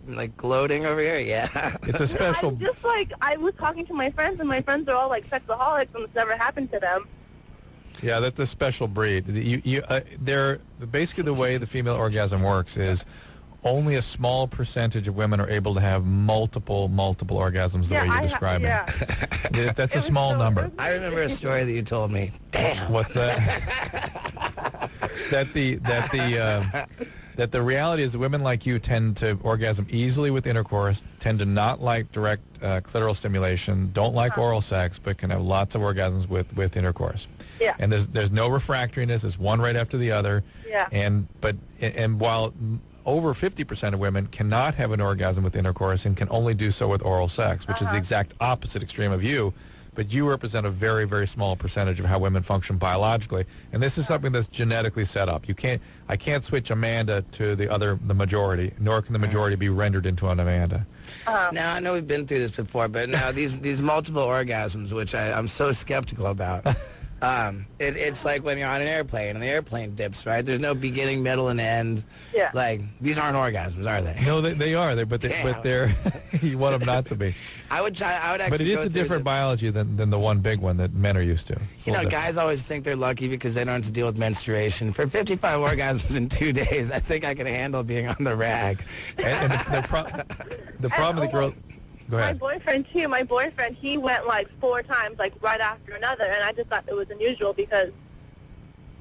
like gloating over here? Yeah. It's a special. I'm just like, I was talking to my friends, and my friends are all like sexaholics, and it's never happened to them. Yeah, that's a special breed. They're basically the way the female orgasm works is only a small percentage of women are able to have multiple orgasms the way you're describing. That's a small number. I remember a story that you told me. Damn. What's that? that the reality is that women like you tend to orgasm easily with intercourse, tend to not like direct clitoral stimulation, don't like oral sex, but can have lots of orgasms with intercourse. Yeah. And there's no refractoriness. It's one right after the other. Yeah. And while over 50% of women cannot have an orgasm with intercourse and can only do so with oral sex, which is the exact opposite extreme of you, but you represent a very, very small percentage of how women function biologically, and this is something that's genetically set up. I can't switch Amanda to the majority, nor can the majority be rendered into an Amanda. Now, I know we've been through this before, but now these multiple orgasms, which I'm so skeptical about, it's like when you're on an airplane and the airplane dips, right? There's no beginning, middle, and end. Yeah. Like, these aren't orgasms, are they? No, they are. But they're you want them not to be. I would actually. But it is a different biology than the one big one that men are used to. You know, guys always think they're lucky because they don't have to deal with menstruation. For 55 orgasms in 2 days, I think I can handle being on the rag. And the problem with the girl. Go ahead. My boyfriend, he went like 4 times, like right after another, and I just thought it was unusual because.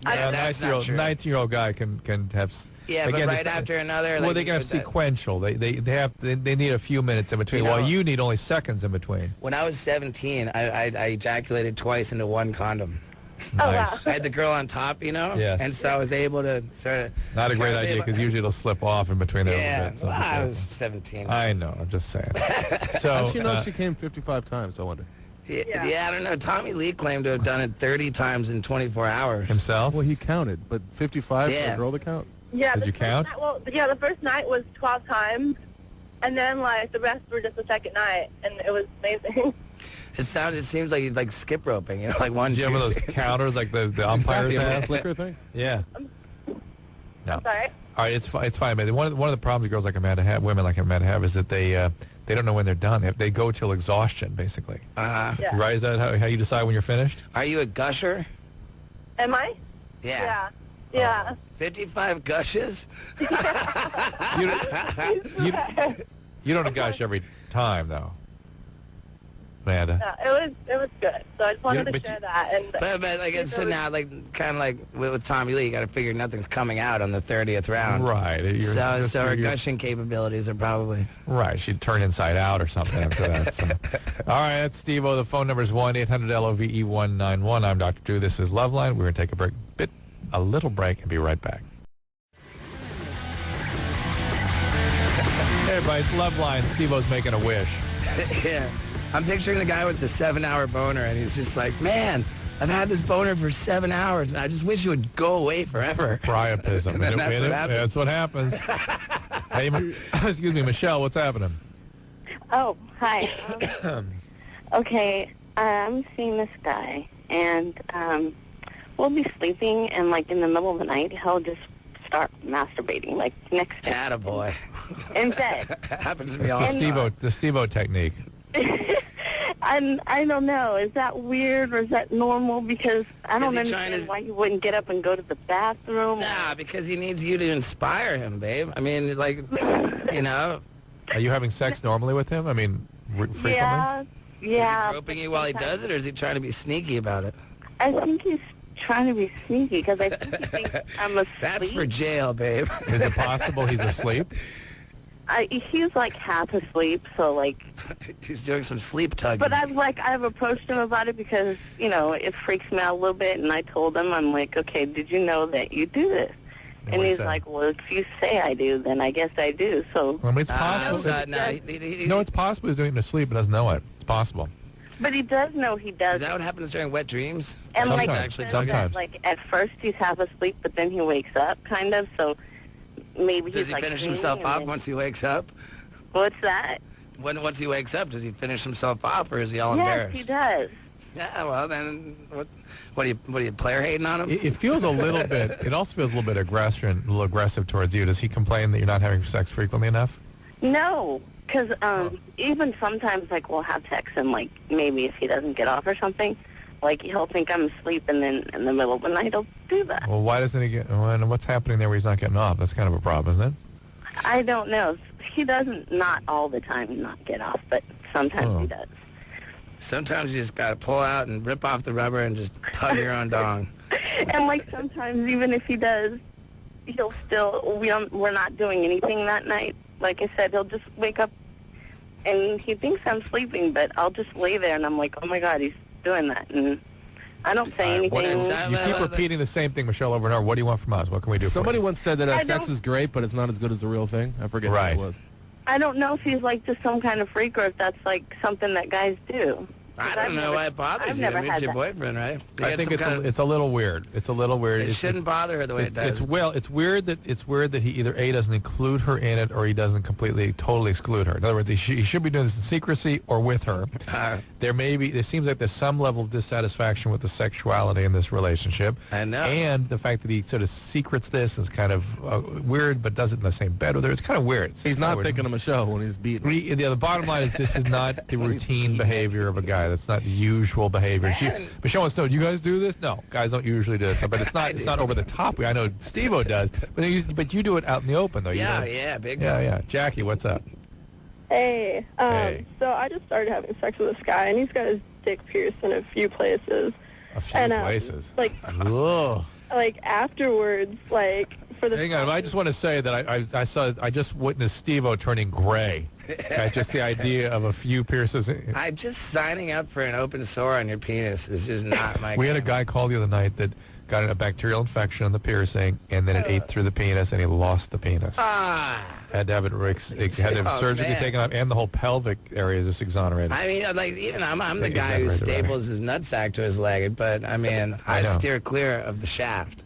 Yeah, a 19-year-old guy can have. Yeah, again, but right after another. Well, like, they can have sequential. They need a few minutes in between. While you need only seconds in between. When I was 17, I ejaculated twice into one condom. Nice. I had the girl on top, you know? Yes. And so I was able to sort of... Not a great idea, because usually it'll slip off in between there a little bit. Well, I was 17. I know, I'm just saying. So, how does she know she came 55 times, I wonder? Yeah, I don't know. Tommy Lee claimed to have done it 30 times in 24 hours. Himself? Well, he counted, but 55 for a girl to count? Yeah. Did you count? The first night was 12 times, and then like the rest were just the second night, and it was amazing. It seems like you'd like skip roping, you know, like one. Do you have one of those counters like the umpires have? Flicker thing? Yeah. No. Sorry. All right, it's fine, man. One of the problems girls like Amanda have, women like Amanda have, is that they don't know when they're done. They go till exhaustion, basically. Yeah. Right? Is that how you decide when you're finished? Are you a gusher? Am I? Yeah. Yeah. 55 gushes? You don't gush every time, though, Amanda. Yeah, it was good. So I just wanted to share that. And but like it's so now, like kind of like with Tommy Lee, you got to figure nothing's coming out on the 30th round. Right. So her gushing capabilities are probably right. She'd turn inside out or something after that. So. All right, that's Steve-O. The phone number is 1-800-LOVE-191. I'm Dr. Drew. This is Loveline. We're going to take a little break and be right back. Hey, everybody, it's Loveline. Steve-O's making a wish. Yeah. I'm picturing the guy with the 7-hour boner, and he's just like, man, I've had this boner for 7 hours, and I just wish it would go away forever. Priapism. That's what happens. Hey, excuse me, Michelle, what's happening? Oh, hi. Okay, I'm seeing this guy, and we'll be sleeping, and like in the middle of the night, he'll just start masturbating, like next to Attaboy. in bed. Happens to me all the time. The Steve-O technique. I don't know. Is that weird or is that normal? Because I don't understand why he wouldn't get up and go to the bathroom. Nah, because he needs you to inspire him, babe. I mean, like, you know. Are you having sex normally with him? I mean, frequently? Yeah. Is he groping you while he does it, or is he trying to be sneaky about it? I think he's trying to be sneaky because I think he thinks I'm asleep. That's for jail, babe. Is it possible he's asleep? He's like half asleep, so like... He's doing some sleep tugging. But I've approached him about it because, you know, it freaks me out a little bit, and I told him, I'm like, okay, did you know that you do this? And he's like, well, if you say I do, then I guess I do, so... I mean, it's possible. No, it's possible he's doing it in his sleep and doesn't know it. It's possible. But he does know he does. Is that what happens during wet dreams? And Sometimes. Like at first he's half asleep, but then he wakes up, kind of, so... Maybe does he's he like finish himself off once he wakes up? What's that? Once he wakes up, does he finish himself off, or is he all embarrassed? Yes, he does. Yeah, well then, what are you player hating on him? It feels a little bit. It also feels a little bit a little aggressive towards you. Does he complain that you're not having sex frequently enough? No, because even sometimes like we'll have sex and like maybe if he doesn't get off or something, like he'll think I'm asleep and then in the middle of the night he'll do that. Well, why doesn't he get? What's happening there where he's not getting off? That's kind of a problem, isn't it? I don't know. He doesn't, not all the time, not get off, but sometimes he does. Sometimes you just got to pull out and rip off the rubber and just tug your own dong. And like sometimes even if he does, he'll still, we're not doing anything that night. Like I said, he'll just wake up and he thinks I'm sleeping, but I'll just lay there and I'm like, oh my God, he's doing that. And I don't say anything. You keep repeating the same thing, Michelle, over and over. What do you want from us? What can we do Somebody for you? once said that sex is great, but it's not as good as the real thing. I forget what it was. I don't know if he's like just some kind of freak or if that's like something that guys do. I don't know why it bothers I've you. never I mean, had it's your that. boyfriend, right? You I had think some it's a little weird. It's a little weird. It shouldn't bother her the way it does. It's weird that he either A, doesn't include her in it, or he doesn't totally exclude her. In other words, he should be doing this in secrecy or with her. There seems like there's some level of dissatisfaction with the sexuality in this relationship. I know. And the fact that he sort of secrets this is kind of weird, but does it in the same bed with her. It's kind of weird. He's not thinking of Michelle when he's beaten. The bottom line is this is not the routine behavior of a guy. That's not the usual behavior. Michelle wants to know, do you guys do this? No, guys don't usually do this. But it's not over the top. I know Steve-O does. But you do it out in the open, though. Yeah, big time. Yeah. Jackie, what's up? Hey, Hey. So I just started having sex with this guy, and he's got his dick pierced in a few places. A few places? Like afterwards, like, for the... Hang on, I just want to say that I just witnessed Steve-O turning gray. Just the idea of a few pierces. Just signing up for an open sore on your penis is just not my We had a guy call the other night that got a bacterial infection in the piercing, and then it ate through the penis, and he lost the penis. Had to have it had to have surgery taken out, and the whole pelvic area just exonerated. I mean, like, even I'm the guy who staples his nutsack to his leg, but, I mean, I steer clear of the shaft.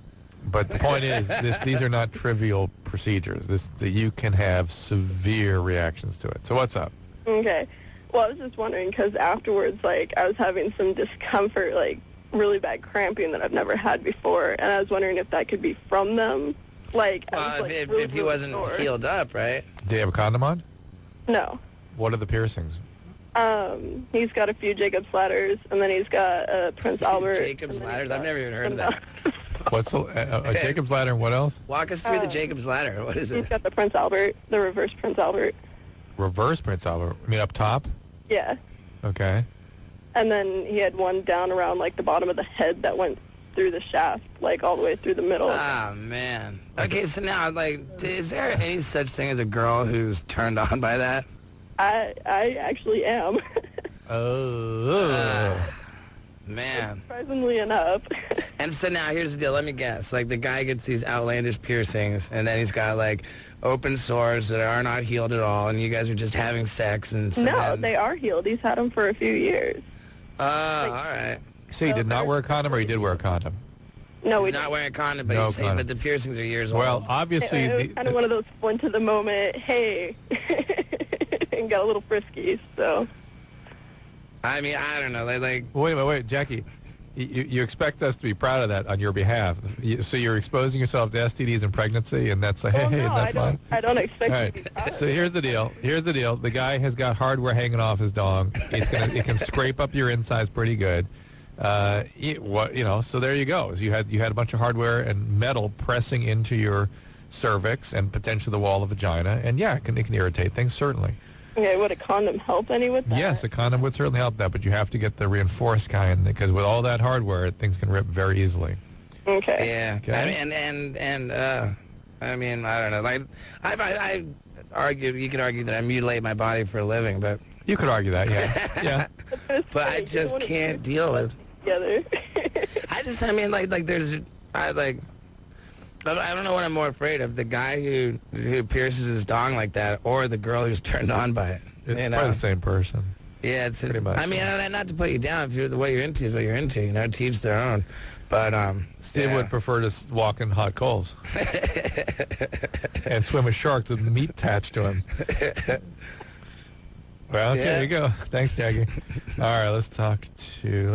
But the point is, these are not trivial procedures. You can have severe reactions to it. So what's up? Okay. Well, I was just wondering, because afterwards, like, I was having some discomfort, like, really bad cramping that I've never had before, and I was wondering if that could be from them. Like, I was, like, if he wasn't healed up, right? Do you have a condom on? No. What are the piercings? He's got a few Jacob's ladders, and then he's got Prince Albert. Jacob's ladders? I've never even heard of that. What's a Jacob's ladder and what else? Walk us through the Jacob's ladder. What is it? He's got the Prince Albert, the reverse Prince Albert. Reverse Prince Albert? I mean up top? Yeah. Okay. And then he had one down around, like, the bottom of the head that went through the shaft, like, all the way through the middle. Ah, man. Okay, so now, like, is there any such thing as a girl who's turned on by that? I actually am. Man. Surprisingly enough. And so now, here's the deal. Let me guess. Like, the guy gets these outlandish piercings, and then he's got, like, open sores that are not healed at all, and you guys are just having sex. And so no, they are healed. He's had them for a few years. All right. So he did not wear a condom, or he did wear a condom? No, he's not wearing a condom, but, No he's saying, condom. but the piercings are years old. Well, obviously... It was kind of one of those one to the moment, hey, and got a little frisky, so... I mean, I don't know. Like Wait, Jackie. You expect us to be proud of that on your behalf. So you're exposing yourself to STDs and pregnancy, and that's hey, isn't that fun? I don't expect All you right. to be proud of So here's the deal. The guy has got hardware hanging off his dong. It can scrape up your insides pretty good. So there you go. You had a bunch of hardware and metal pressing into your cervix and potentially the wall of the vagina, and yeah, it can irritate things, certainly. Okay, would a condom help any with that? Yes, a condom would certainly help that, but you have to get the reinforced kind, because with all that hardware, things can rip very easily. Okay. Yeah. Okay. I mean, I don't know. Like, I argue, you could argue that I mutilate my body for a living, but... You could argue that, yeah. Yeah. But I just can't deal with... Together. I don't know what I'm more afraid of, the guy who pierces his dong like that, or the girl who's turned on by it. It's probably the same person. Yeah, it's pretty much. I mean, not to put you down, if what you're into is what you're into, to each their own. But Steve would prefer to walk in hot coals and swim with sharks with meat attached to him. Well, okay, there you go. Thanks, Jackie. All right, let's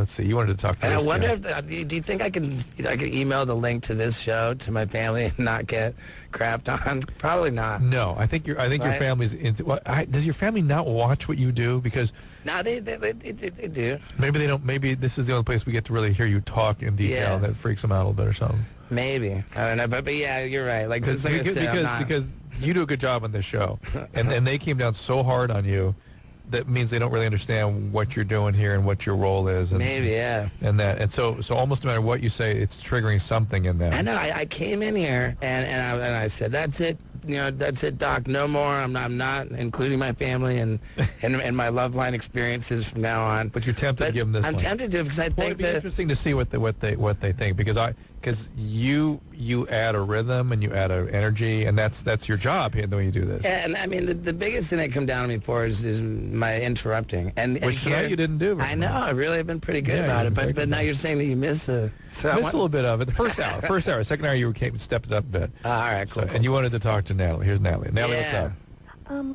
see, you wanted to talk to And I this wonder guy. if, do you think I can email the link to this show to my family and not get crapped on? Probably not. No, I think your family's into. Well, does your family not watch what you do? Because no, they do. Maybe they don't. Maybe this is the only place we get to really hear you talk in detail. Yeah. That freaks them out a little bit or something. Maybe, I don't know, but yeah, you're right. Like, just like I said, I'm not. Because you do a good job on this show, and they came down so hard on you. That means they don't really understand what you're doing here and what your role is. And, Maybe, yeah. And so almost no matter what you say, it's triggering something in them. I know. I came in here and I said, "That's it. That's it, Doc. No more. I'm not including my family and my love line experiences from now on." But you're tempted to give them this. I'm tempted to, because I think it'd be interesting to see what they think, because because you add a rhythm and you add an energy, and that's your job the way you do this. Yeah, and I mean the biggest thing they come down to me for is my interrupting, which tonight you didn't do. I know. I really have been pretty good about it, but now you're saying that you missed the. So I missed a little bit of it. The first hour, second hour you stepped it up a bit. All right, cool. And you wanted to talk to Natalie. Here's Natalie. Natalie, what's up?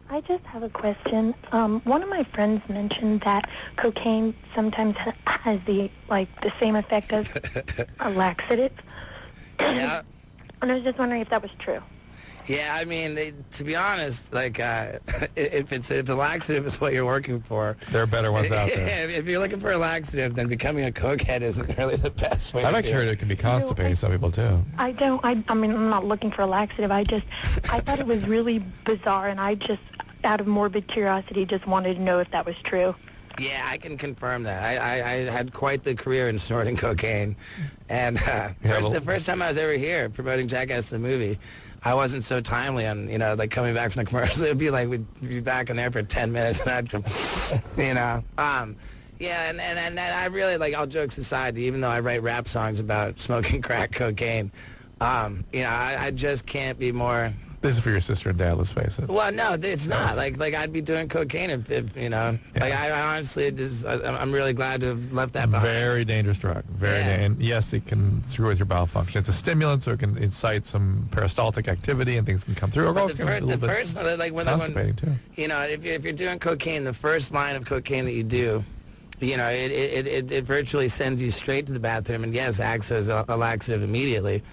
I just have a question. One of my friends mentioned that cocaine sometimes has the same effect as a laxative. Yeah. And I was just wondering if that was true. Yeah, I mean, to be honest, like, if the laxative is what you're working for, there are better ones out there. If you're looking for a laxative, then becoming a cokehead isn't really the best way. I've actually heard it can be constipating some people too. I mean, I'm not looking for a laxative. I thought it was really bizarre, and I just, out of morbid curiosity, just wanted to know if that was true. Yeah, I can confirm that. I had quite the career in snorting cocaine, and the first time I was ever here promoting Jackass the movie, I wasn't so timely on, like coming back from the commercial. It'd be like we'd be back in there for 10 minutes, and I'd come, yeah, and I really, like, all jokes aside, even though I write rap songs about smoking crack cocaine, I just can't be more. This is for your sister and dad, let's face it. Well, no, it's not. Like I'd be doing cocaine if Like, I honestly I'm really glad to have left that behind. Very dangerous drug. And yes, it can screw with your bowel function. It's a stimulant, so it can incite some peristaltic activity, and things can come through. But constipating too. If you're doing cocaine, the first line of cocaine that you do, it virtually sends you straight to the bathroom, and yes, acts as a laxative immediately.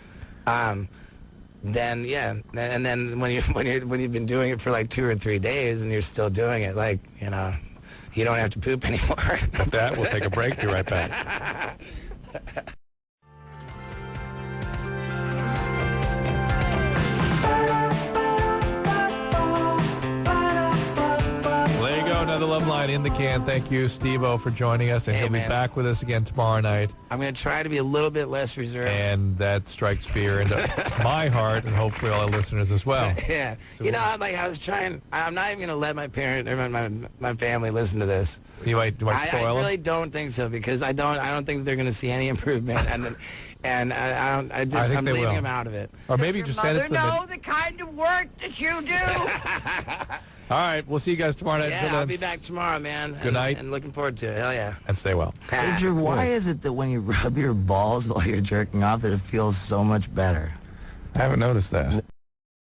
Then and then when you've been doing it for like 2 or 3 days and you're still doing it, like, you don't have to poop anymore. That we'll take a break. Be right back. There you go, another Love Line in the can. Thank you, Steve-O, for joining us, and he'll be back with us again tomorrow night. I'm going to try to be a little bit less reserved. And that strikes fear into my heart, and hopefully all our listeners as well. Yeah. So I was trying, I'm not even going to let my parents or my family listen to this. You might spoil I really don't think so, because I don't think they're going to see any improvement, and I'm leaving them out of it. Or maybe just send it to them. Know the kind of work that you do. All right, we'll see you guys tomorrow night. Yeah, I'll be back tomorrow, man. Good night. And looking forward to it. Hell yeah. And stay well. Andrew, why is it that when you rub your balls while you're jerking off that it feels so much better? I haven't noticed that.